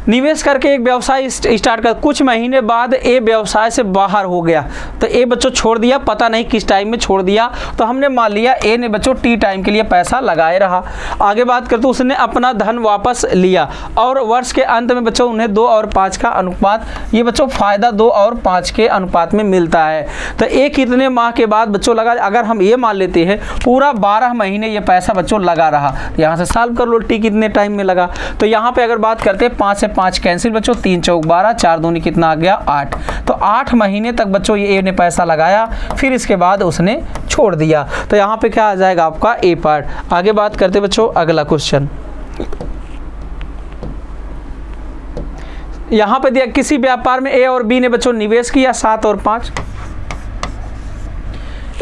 निवेश करके एक व्यवसाय स्टार्ट कर, कुछ महीने बाद ए व्यवसाय से बाहर हो गया। तो ए बच्चों छोड़ दिया, पता नहीं किस टाइम में छोड़ दिया, तो हमने मान लिया ए ने बच्चों टी टाइम के लिए पैसा लगाए रहा। आगे बात करते उसने अपना धन वापस लिया और वर्ष के अंत में बच्चों उन्हें 2 और 5 का अनुपात, ये बच्चों फायदा 2 और 5 के अनुपात में मिलता है। तो ए कितने माह के बाद बच्चों लगा, अगर हम ये मान लेते हैं पूरा 12 महीने ये पैसा बच्चों लगा रहा, तो यहाँ से सॉल्व कर लो टी कितने टाइम में लगा। तो यहाँ पे अगर बात करते हैं 5 से 5 कैंसिल बच्चों, 3 चौक 12, 4 दूनी कितना आ गया 8। तो 8 महीने तक बच्चों ये ए ने पैसा लगाया, फिर इसके बाद उसने छोड़ दिया। तो यहाँ पे क्या आ जाएगा आपका ए पार्ट। आगे बात करते बच्चों अगला क्वेश्चन, यहाँ पे दिया किसी व्यापार में ए और बी ने बच्चों निवेश किया 7 और 5।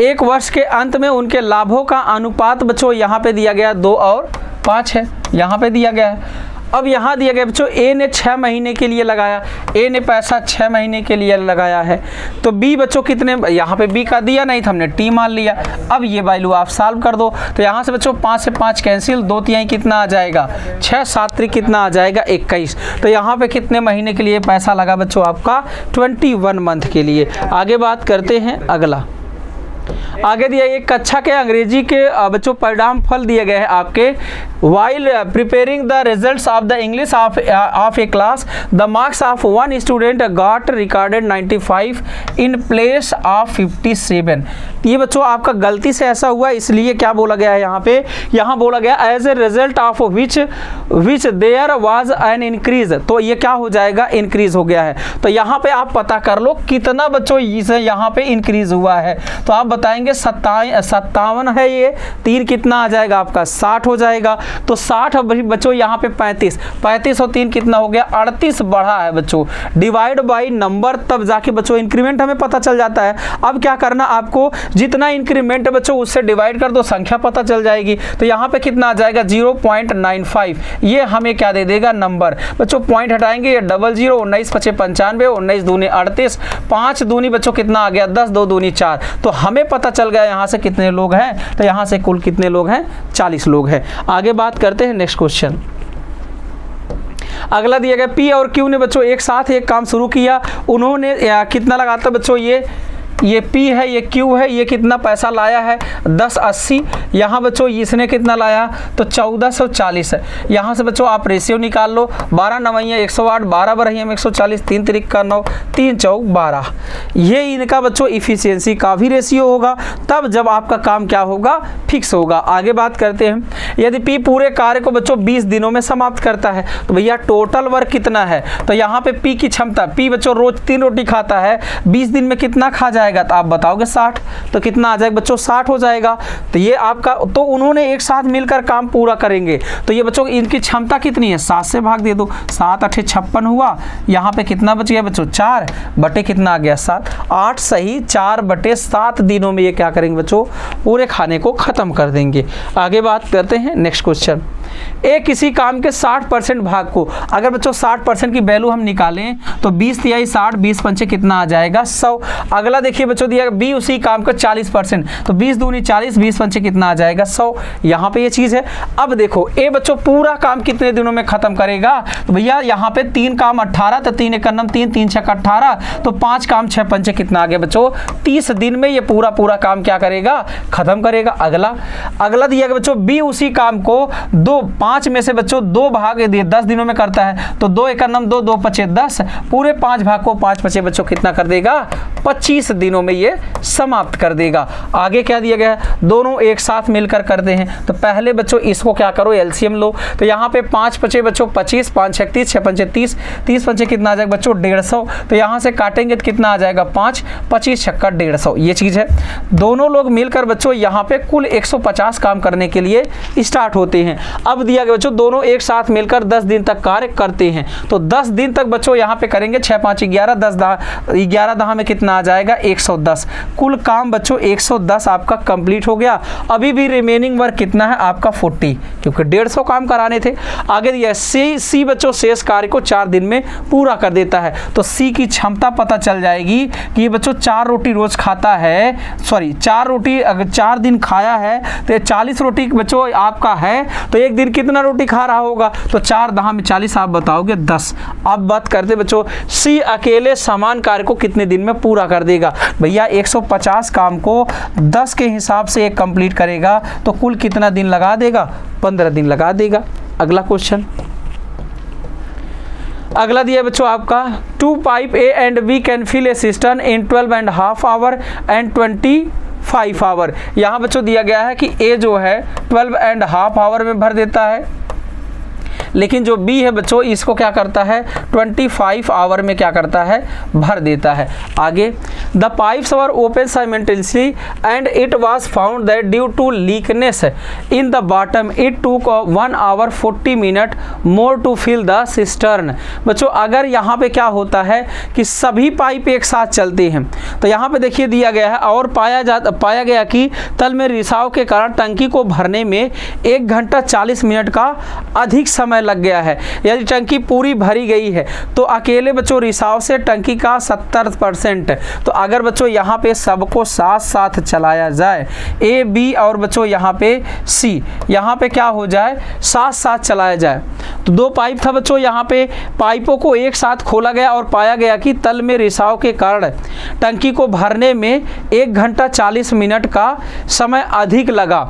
एक वर्ष के अंत में उनके लाभों का अनुपात बच्चों यहाँ पे दिया गया 2 और 5 है, यहाँ पे दिया गया है। अब यहाँ दिया गया बच्चों ए ने 6 महीने के लिए लगाया, ए ने पैसा 6 महीने के लिए लगाया है। तो बी बच्चों कितने, यहाँ पे बी का दिया नहीं था, हमने टी मान लिया। अब ये वैल्यू आप सॉल्व कर दो, तो यहाँ से बच्चों 5 से 5 कैंसिल, 2 तिहाई कितना आ जाएगा 6, 7 त्रिक कितना आ जाएगा 21। तो यहाँ पे कितने महीने के लिए पैसा लगा बच्चों आपका 21 मंथ के लिए। आगे बात करते हैं अगला, आगे दिया एक कक्षा के अंग्रेजी के बच्चों परिणाम फल दिए गए हैं आपके। While preparing the results of the English of A class, the marks of 1 student got recorded 95 in place of 57। ये बच्चों आपका गलती से ऐसा हुआ, इसलिए क्या बोला गया है यहाँ पे, यहाँ बोला गया as a result of which there was an increase. तो ये क्या हो जाएगा, इंक्रीज हो गया है। तो यहाँ पे आप पता कर लो कितना बच्चों इसे यहाँ पे इंक्रीज हुआ है। तो आप बताएंगे 57 है, ये 3 कितना आ जाएगा आपका 60 हो जाएगा। तो 60 बच्चों यहाँ पे 35 और 3 कितना हो गया 38 बढ़ा है बच्चों। डिवाइड बाई नंबर, तब जाके बच्चों इंक्रीमेंट हमें पता चल जाता है। अब क्या करना आपको, जितना इंक्रीमेंट है बच्चों उससे डिवाइड कर दो, संख्या पता चल जाएगी। तो यहाँ पे कितना आ जाएगा 0.95, ये हमें क्या दे देगा नंबर। बच्चों पॉइंट हटाएंगे, ये 00, 19 × 5 = 95, 19 दूनी 38, 5 दूनी बच्चों कितना आ गया 10, 2 दूनी 4। तो हमें पता चल गया यहाँ से कितने लोग हैं, तो यहाँ से कुल कितने लोग हैं 40 लोग हैं। आगे बात करते हैं नेक्स्ट क्वेश्चन, अगला दिया गया पी और क्यू ने बच्चों एक साथ एक काम शुरू किया। उन्होंने कितना लगाता बच्चों, ये P है, ये Q है, ये कितना पैसा लाया है 1080। यहाँ बच्चों इसने कितना लाया तो 1440 है। यहाँ से बच्चों आप रेशियो निकाल लो, 12 9 108, 12 बरहिया 140, 3 त्रिक का 9, 3 चौक 12। ये इनका बच्चों इफिशियंसी का भी रेशियो होगा, तब जब आपका काम क्या होगा फिक्स होगा। आगे बात करते हैं, यदि P पूरे कार्य को बच्चों 20 दिनों में समाप्त करता है तो भैया टोटल वर्क कितना है। तो यहाँ पे P की क्षमता, P बच्चों रोज 3 रोटी खाता है, 20 दिन में कितना खा जाएगा, तो आप बताओगे 60। तो कितना आ जाएगा बच्चों 60 हो जाएगा। तो ये आपका, तो उन्होंने एक साथ मिलकर काम पूरा करेंगे। तो ये बच्चों इनकी क्षमता कितनी है, 7 से भाग दे दो, 7 8 56 हुआ। यहाँ पे कितना बच गया बच्चों 4 बटे कितना आ गया 7, 8 सही 4/7 दिनों में ये क्या करेंगे बच्चों पूरे खाने को खत्म कर देंगे। आगे बात करते हैं नेक्स्ट क्वेश्चन, ए किसी काम के 60% भाग को, अगर बच्चों 60% की वैल्यू हम निकालें तो 20 तिहाई 60, 20 पंचे कितना आ जाएगा 100। अगला देखिए बच्चों दिया बी उसी काम का 40%, तो 20 दूनी 40, 20 पंचे कितना आ जाएगा 100। यहाँ पे ये चीज़ है। अब देखो ए बच्चों पूरा काम कितने दिनों में खत्म करेगा, तो भैया यहाँ पे 3 काम 18, तो 3 1 9 3, 3 6 18, तो 5 काम 6 पंचे कितना आ गया बच्चों 30 दिन में ये पूरा काम क्या करेगा खत्म करेगा। अगला दिया गया बच्चों बी उसी काम को 5 में से बच्चों 2 भाग 10 दिनों में करता है, तो 2 1 9 2, 2 5 10, पूरे 5 भाग को 5 5 बच्चों कितना कर देगा 25 दिनों में ये समाप्त कर देगा। आगे क्या दिया गया है, दोनों एक साथ मिलकर करते हैं। तो पहले बच्चों इसको क्या करो एलसीएम लो, तो यहाँ पे 5 5 बच्चों 25, 5 6 30, 6 5 30, 30 पंचे कितना आ जाएगा बच्चों 150। तो यहाँ से काटेंगे तो कितना आ जाएगा 5, 25 छक्का 150, ये चीज़ है। दोनों लोग मिलकर बच्चों यहाँ पे कुल 150 काम करने के लिए स्टार्ट होते हैं। अब अब दिया गया बच्चों दोनों एक साथ मिलकर 10 दिन तक कार्य करते हैं। तो 10 दिन तक बच्चों यहाँ पे करेंगे, 6 5 11, 11 दहा में कितना आ जाएगा 110। कुल काम बच्चों 110 आपका कंप्लीट हो गया। अभी भी रिमेनिंग वर्क कितना है आपका 40, क्योंकि 150 काम कराने थे। आगे दिया सी बच्चों शेष कार्य को 4 दिन में पूरा कर देता है। तो सी की क्षमता पता चल जाएगी कि ये बच्चों 4 रोटी रोज खाता है, सॉरी 4 रोटी अगर 4 दिन खाया है तो 40 रोटी बच्चों आपका है, तो एक दिन कितना रोटी खा रहा होगा, तो 4 दहा में 40 आप बताओगे 10। अब बात करते बच्चों सी अकेले समान कार्य को कितने दिन में पूरा कर देगा। भैया 150 काम को 10 के हिसाब से एक कंप्लीट करेगा तो कुल कितना दिन लगा देगा, 15 दिन लगा देगा। अगला क्वेश्चन, अगला दिया बच्चों आपका 2 pipe A and B can fill a cistern in 12.5 hour and 25 hour. यहाँ बच्चों दिया गया है कि ए जो है 12.5 आवर में भर देता है, लेकिन जो बी है बच्चों इसको क्या करता है 25 आवर में क्या करता है भर देता है। आगे the pipes were open simultaneously and it was found that due to leakness in the bottom it took 1 hour 40 minute more to fill the cistern. बच्चों अगर यहाँ पे क्या होता है कि सभी पाइप एक साथ चलते हैं, तो यहाँ पे देखिए दिया गया है और पाया गया कि तल में रिसाव के कारण टंकी को भरने में 1 घंटा 40 मिनट का अधिक समय लग गया है। यदि टंकी पूरी भरी गई है तो अकेले बच्चों रिसाव से टंकी का 70%। तो अगर बच्चों यहाँ पे सबको साथ साथ चलाया जाए, ए बी और बच्चों यहाँ पे सी, यहाँ पे क्या हो जाए साथ साथ चलाया जाए, तो 2 पाइप था बच्चों, यहाँ पे पाइपों को एक साथ खोला गया और पाया गया कि तल में रिसाव के कारण टंकी को भरने में 1 घंटा 40 मिनट का समय अधिक लगा।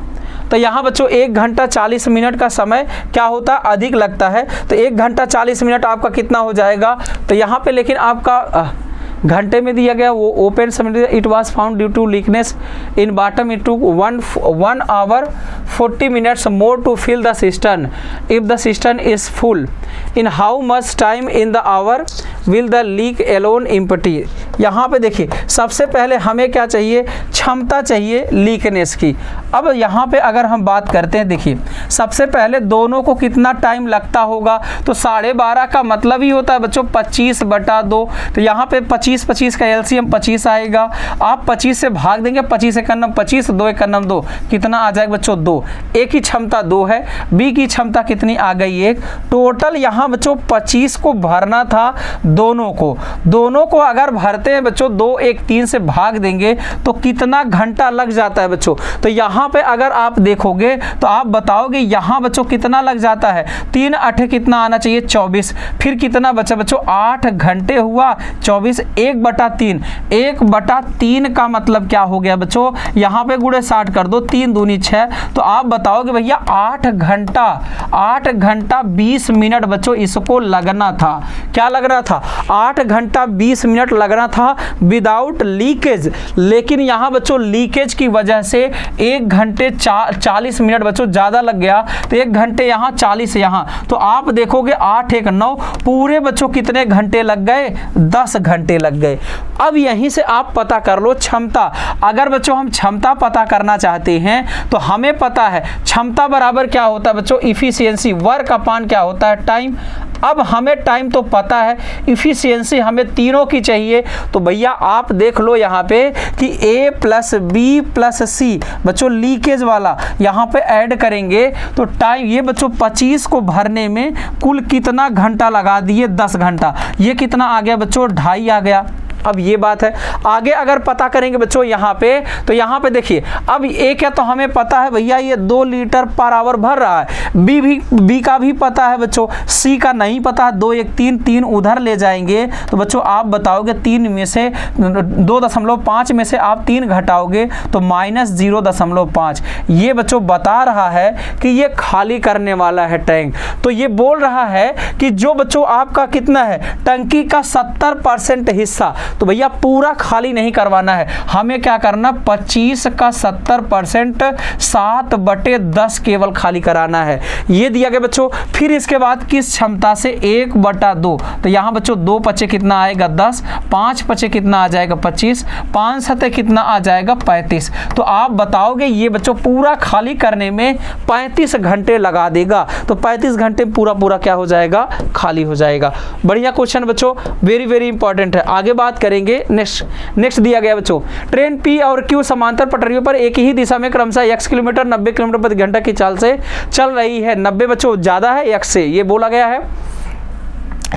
तो यहाँ बच्चों 1 घंटा 40 मिनट का समय क्या होता है अधिक लगता है, तो 1 घंटा 40 मिनट आपका कितना हो जाएगा, तो यहाँ पे लेकिन आपका घंटे में दिया गया वो ओपन समय it was found due to leakness in bottom it to 1 hour 40 minutes more to fill the cistern if the cistern is full in how much time in the hour will the leak alone empty. यहाँ पे देखिए सबसे पहले हमें क्या चाहिए, क्षमता चाहिए लीकनेस की। अब यहाँ पे अगर हम बात करते हैं, देखिए सबसे पहले दोनों को कितना टाइम लगता होगा, तो 12.5 का मतलब ही होता है बच्चों 25/2। तो यहाँ पे 25 का एलसीएम 25 आएगा, आप 25 से भाग देंगे, 25 एक नम 25, 2 एक नम 2, कितना आ जाएगा बच्चों 2। ए की क्षमता 2 है, बी की क्षमता कितनी आ गई 1। टोटल यहाँ बच्चों 25 को भरना था दोनों को अगर भरते हैं बच्चों 2 1 3 से भाग देंगे तो कितना घंटा लग जाता है बच्चों। तो यहाँ पे अगर आप देखोगे तो आप बताओगे यहाँ बच्चों कितना लग जाता है, 3 8 कितना आना चाहिए 24, फिर कितना बचा बच्चों 8 घंटे हुआ 24 1/3, 1/3 का मतलब क्या हो गया बच्चों, यहाँ पे गुणे 60 कर दो, 3 दूनी 6, तो आप बताओगे भैया 8 घंटा 20 मिनट बच्चों इसको लगना था। क्या लगना था 8 घंटा 20 मिनट लगना था विदाउट लीकेज, लेकिन यहाँ बच्चों लीकेज की वजह से 1 घंटे 40 मिनट बच्चों ज़्यादा लग गया, तो 1 घंटे यहाँ 40 यहाँ, तो आप देखोगे 8 1 9 पूरे बच्चों कितने घंटे लग गए 10 घंटे लग गए। अब यहीं से आप पता कर लो क्षमता। अगर बच्चों हम क्षमता पता करना चाहते हैं तो हमें पता है क्षमता बराबर क्या होता है बच्चों इफिशियंसी, वर्क अपान क्या होता है टाइम। अब हमें टाइम तो पता है, इफिशियंसी हमें तीनों की चाहिए। तो भैया आप देख लो यहाँ पे कि A + B + C बच्चों लीकेज वाला यहाँ पे ऐड करेंगे तो टाइम ये बच्चों 25 को भरने में कुल कितना घंटा लगा दिए 10 घंटा, ये कितना आ गया बच्चों 2.5 आ गया। अब ये बात है, आगे अगर पता करेंगे बच्चों यहाँ पे, तो यहाँ पे देखिए अब ए क्या तो हमें पता है भैया ये 2 लीटर पर आवर भर रहा है, बी का भी पता है बच्चों, सी का नहीं पता है, 2 1 3 उधर ले जाएंगे तो बच्चों आप बताओगे 3 में से 2.5 में से आप 3 घटाओगे तो -0.5। ये बच्चों बता रहा है कि ये खाली करने वाला है टैंक। तो ये बोल रहा है कि जो बच्चों आपका कितना है टंकी का 70% हिस्सा, तो भैया पूरा खाली नहीं करवाना है, हमें क्या करना 25 का 70% 7/10 केवल खाली कराना है। ये दिया गया बच्चों। फिर इसके बाद किस क्षमता से 1/2, तो यहाँ बच्चों 2 पचे कितना आएगा 10, 5 पचे कितना आ जाएगा 25, 5 सतह कितना आ जाएगा 35। तो आप बताओगे ये बच्चों पूरा खाली करने में 35 घंटे लगा देगा, तो 35 घंटे पूरा क्या हो जाएगा खाली हो जाएगा। बढ़िया क्वेश्चन बच्चों, वेरी वेरी इंपॉर्टेंट है। आगे बात करेंगे। नेक्स्ट दिया गया बच्चों, ट्रेन पी और क्यू समांतर पटरियों पर एक ही दिशा में क्रमशः x किलोमीटर 90 किलोमीटर प्रति घंटा की चाल से चल रही है। 90 बच्चों ज्यादा है x से, ये बोला गया है।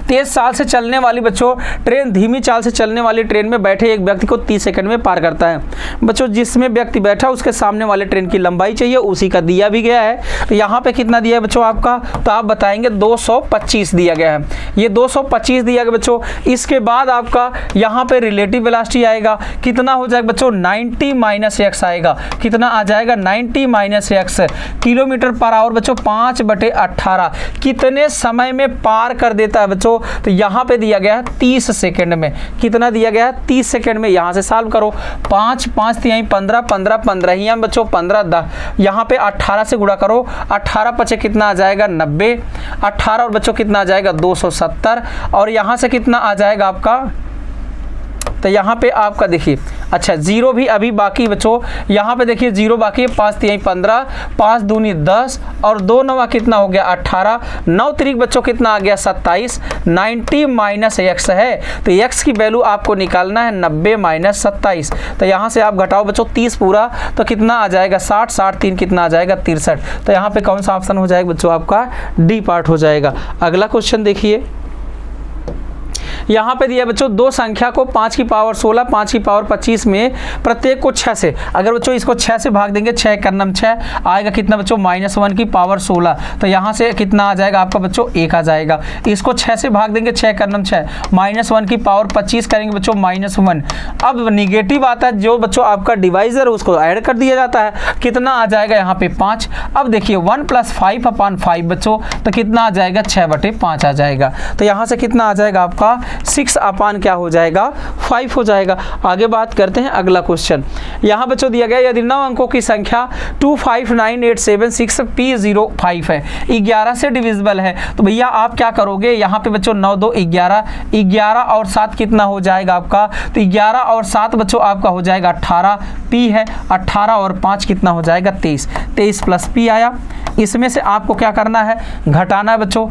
तेज चाल से चलने वाली बच्चों ट्रेन धीमी चाल से चलने वाली ट्रेन में बैठे एक व्यक्ति को 30 सेकंड में पार करता है। बच्चों जिसमें व्यक्ति बैठा उसके सामने वाले ट्रेन की लंबाई चाहिए, उसी का दिया भी गया है। तो यहाँ पे कितना दिया है बच्चों आपका, तो आप बताएंगे 225 दिया गया है। ये 225 दिया गया बच्चों। इसके बाद आपका यहाँ पे रिलेटिव वेलोसिटी आएगा, कितना हो जाएगा बच्चों 90 - x आएगा। कितना आ जाएगा 90 - x किलोमीटर पर आवर बच्चों 5/18 कितने समय में पार कर देता है बच्चों। तो यहाँ पे दिया गया है 30 सेकंड में। कितना दिया गया है 30 सेकंड में। यहाँ से सॉल्व करो, 5 5 3 15 15 15 ही बच्चों 15 10, यहाँ पे 18 से गुणा करो, 18 पचे कितना आ जाएगा 90, 18 और बच्चों कितना आ जाएगा 270, और यहाँ से कितना आ जाएगा आपका, तो यहाँ पे आपका देखिए अच्छा जीरो भी अभी बाकी बच्चों, यहाँ पे देखिए जीरो बाकी है। 5 3 15, 5 दूनी 10 और 2 9 कितना हो गया 18, 9 3 बच्चों कितना आ गया 27। 90 - x है, तो x की वैल्यू आपको निकालना है 90 - 27। तो यहाँ से आप घटाओ बच्चों 30 पूरा, तो कितना आ जाएगा 60, 60 3 कितना आ जाएगा 63। तो यहाँ पे कौन सा ऑप्शन हो जाएगा बच्चों आपका डी पार्ट हो जाएगा। अगला क्वेश्चन देखिए, यहाँ पे दिया बच्चों दो संख्या को 5 की पावर 16, 5 की पावर 25 में प्रत्येक को 6 से, अगर बच्चों इसको 6 से भाग देंगे 6 करनम 6 आएगा कितना बच्चों -1 की पावर 16, तो यहाँ से कितना आ जाएगा आपका बच्चों 1 आ जाएगा। इसको 6 से भाग देंगे 6 करनम 6 -1 की पावर 25 करेंगे बच्चों -1। अब निगेटिव आता है, जो बच्चों आपका डिवाइजर उसको ऐड कर दिया जाता है, कितना आ जाएगा यहाँ पे 5। अब देखिए 1 + 5/5 बच्चों, तो कितना आ जाएगा 6/5 आ जाएगा। तो यहाँ से कितना आ जाएगा आपका 6 क्या हो जाएगा 5 हो जाएगा। आगे बात करते हैं अगला क्वेश्चन। यहाँ बच्चों दिया गया यदि 9 अंकों की संख्या 259876 P05 है, 11 से डिविजिबल है, तो भैया आप क्या करोगे, यहाँ पे बच्चों 9 2 11, 11 और 7 कितना हो जाएगा आपका, तो 11 और 7 बच्चों आपका हो जाएगा 18, P है 18 और 5 कितना हो जाएगा 23, 23 + P आया। इसमें से आपको क्या करना है घटाना है बच्चों,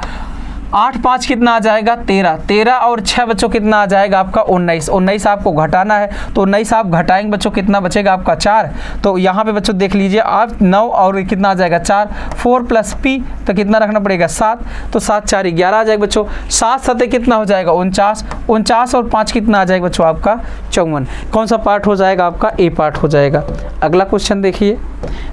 8 5 कितना आ जाएगा 13, 13 और 6 बच्चों कितना आ जाएगा आपका 19, 19 आपको घटाना है, तो 19 आप घटाएंगे बच्चों कितना बचेगा आपका 4। तो यहाँ पे बच्चों देख लीजिए आप 9 और कितना आ जाएगा 4, 4 + P तो कितना रखना पड़ेगा 7, तो 7 4 11 आ जाएगा बच्चों। 7 7 कितना हो जाएगा 49, 49 और 5 कितना आ जाएगा बच्चों आपका 54। कौन सा पार्ट हो जाएगा आपका ए पार्ट हो जाएगा। अगला क्वेश्चन देखिए,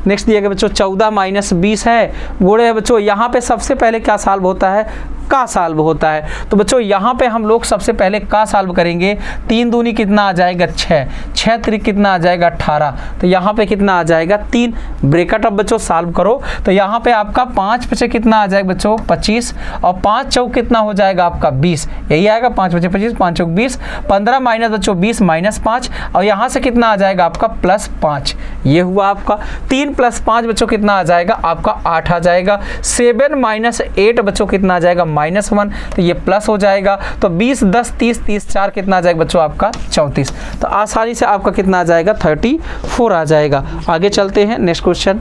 नेक्स्ट दिया गया बच्चों 14 - 20 है, गुणे है बच्चों। यहाँ पे सबसे पहले क्या सॉल्व होता है, का सॉल्व होता है, तो बच्चों यहाँ पे हम लोग सबसे पहले का सॉल्व करेंगे। 3 दूनी कितना आ जाएगा 6, 6 3 कितना आ जाएगा 18, तो यहाँ पे कितना आ जाएगा 3। ब्रेकेट अब बच्चों सॉल्व करो, तो यहाँ पे आपका 5 5 कितना आ जाएगा बच्चों 25 और 5 4 कितना हो जाएगा आपका 20, यही आएगा 5 5 25, 5 4 20, 15 माइनस बच्चों 20 -5 और यहाँ से कितना आ जाएगा आपका +5, ये हुआ आपका। 3 + 5 बच्चों कितना आ जाएगा आपका 8 आ जाएगा। 7 - 8 बच्चों कितना आ जाएगा -1, तो ये प्लस हो जाएगा। तो 20 10 30 30 4 कितना आ जाएगा बच्चों आपका 34, तो आसानी से आपका कितना आ जाएगा 34 आ जाएगा। आगे चलते हैं नेक्स्ट क्वेश्चन।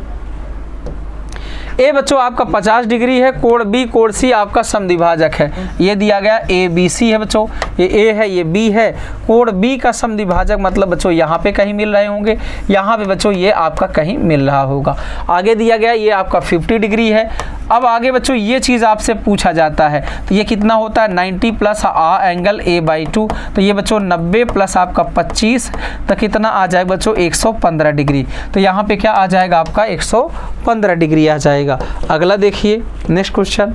ए बच्चों आपका 50 डिग्री है, कोण बी कोण सी आपका समद्विभाजक है। ये दिया गया ए बी सी है बच्चों, ये ए है ये बी है, कोण बी का समद्विभाजक मतलब बच्चों यहाँ पे कहीं मिल रहे होंगे, यहाँ पे बच्चों ये आपका कहीं मिल रहा होगा। आगे दिया गया ये आपका 50 डिग्री है। अब आगे बच्चों ये चीज़ आपसे पूछा जाता है, तो ये कितना होता है 90 + एंगल A/2, तो ये बच्चों 90 + आपका 25 तो कितना आ जाएगा बच्चों 115 डिग्री। तो यहाँ पे क्या आ जाएगा आपका 115 डिग्री आ जाएगा। अगला देखिए नेक्स्ट क्वेश्चन।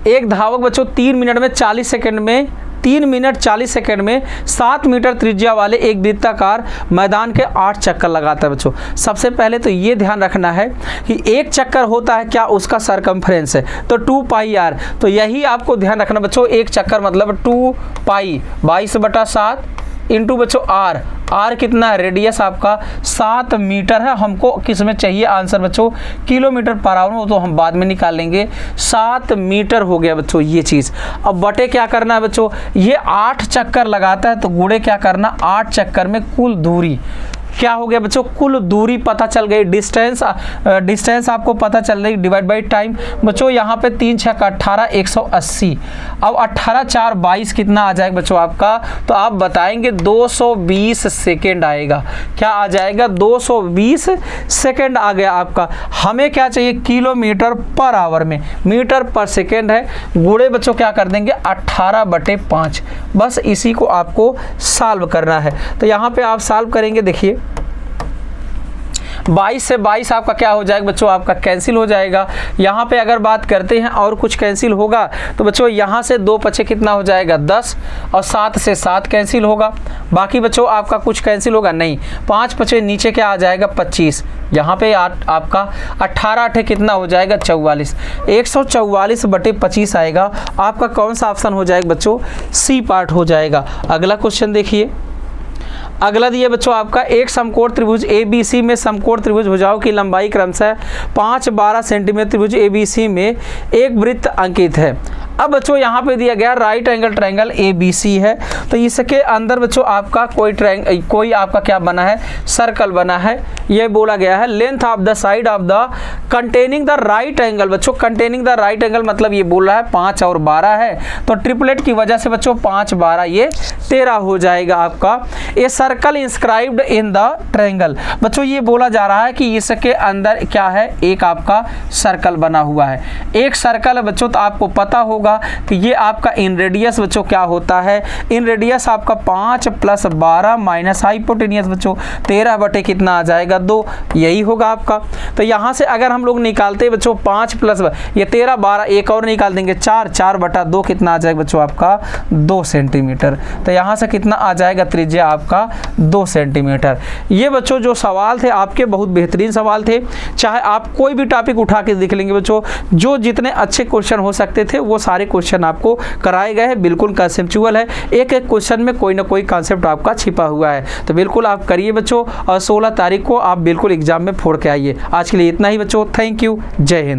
एक धावक बच्चों 3 मिनट में 40 सेकंड में 3 मिनट 40 सेकंड में 7 मीटर त्रिज्या वाले एक वृत्ताकार मैदान के 8 चक्कर लगाता है बच्चों। सबसे पहले तो ये ध्यान रखना है कि एक चक्कर होता है क्या, उसका सरकमफ्रेंस है, तो 2 पाई आर। तो यही आपको ध्यान रखना बच्चों, एक चक्कर मतलब 2 पाई 22/7 इंटू बच्चों आर। आर कितना है, रेडियस आपका 7 मीटर है। हमको किस में चाहिए आंसर बच्चों, किलोमीटर पर आवर, वो तो हम बाद में निकाल लेंगे। 7 मीटर हो गया बच्चों ये चीज़। अब बटे क्या करना है बच्चों, ये 8 चक्कर लगाता है तो गुणे क्या करना, 8 चक्कर में कुल दूरी क्या हो गया बच्चों, कुल दूरी पता चल गई। डिस्टेंस आपको पता चल रही, डिवाइड बाई टाइम बच्चों। यहाँ पे 3 छक्का 18, 180। अब 18 4 22 कितना आ जाएगा बच्चों आपका, तो आप बताएंगे 220 सेकेंड आएगा। क्या आ जाएगा, 220 सेकेंड आ गया आपका। हमें क्या चाहिए, किलोमीटर पर आवर में, मीटर पर सेकेंड है। गुणे बच्चों क्या कर देंगे, 18/5। बस इसी को आपको सॉल्व करना है। तो यहाँ पे आप सॉल्व करेंगे, देखिए 22 से 22 आपका क्या हो जाएगा बच्चों, आपका कैंसिल हो जाएगा। यहाँ पे अगर बात करते हैं और कुछ कैंसिल होगा तो बच्चों यहाँ से 2 पचे कितना हो जाएगा 10, और 7 से 7 कैंसिल होगा। बाकी बच्चों आपका कुछ कैंसिल होगा नहीं, 5 पचे नीचे क्या आ जाएगा 25। यहाँ पे आपका 18 8 कितना हो जाएगा 44, 144/25 आएगा। आपका कौन सा ऑप्शन हो जाएगा बच्चों, सी पार्ट हो जाएगा। अगला क्वेश्चन देखिए, अगला दिया बच्चों आपका, एक समकोण त्रिभुज ABC में समकोण त्रिभुज भुजाओं की लंबाई क्रमशः 5-12 सेंटीमीटर। त्रिभुज ABC में एक वृत्त अंकित है। अब बच्चों यहाँ पे दिया गया राइट एंगल ट्रायंगल ABC है, तो इसके अंदर बच्चों आपका कोई आपका क्या बना है, सर्कल बना है। ये बोला गया है length of the side of the containing the right angle. बच्चों कंटेनिंग द राइट एंगल मतलब ये बोल रहा है 5 और 12 है, तो ट्रिपलेट की वजह से बच्चों 5 12 ये 13 हो जाएगा आपका। ये circle inscribed in the triangle. बच्चों ये बोला जा रहा है कि इसके अंदर क्या है, एक आपका सर्कल बना हुआ है। एक सर्कल है बच्चों, तो आपको पता होगा कि ये आपका इन रेडियस बच्चों क्या होता है, इन रेडियस आपका 5 + 12 माइनस हाइपोटेनियस बच्चों 13 बटे कितना आ जाएगा 2, यही होगा आपका। तो यहाँ से अगर हम लोग निकालते बच्चों 5 + ये 13 12, एक और निकाल देंगे 4/2 कितना आ जाएगा बच्चों आपका 2 सेंटीमीटर। तो यहाँ से कितना आ जाएगा त्रिज्या आपका 2 सेंटीमीटर। ये बच्चों जो सवाल थे आपके बहुत बेहतरीन सवाल थे। चाहे आप कोई भी टॉपिक उठा के देख लेंगे बच्चों, जो जितने अच्छे क्वेश्चन हो सकते थे वो सारे क्वेश्चन आपको कराए गए हैं। बिल्कुल कंसेप्चुअल है, एक एक क्वेश्चन में कोई ना कोई कॉन्सेप्ट आपका छिपा हुआ है। तो बिल्कुल आप करिए बच्चों, और 16 तारीख को आप बिल्कुल एग्जाम में फोड़ के आइए। आज के लिए इतना ही बच्चों, थैंक यू, जय हिंद।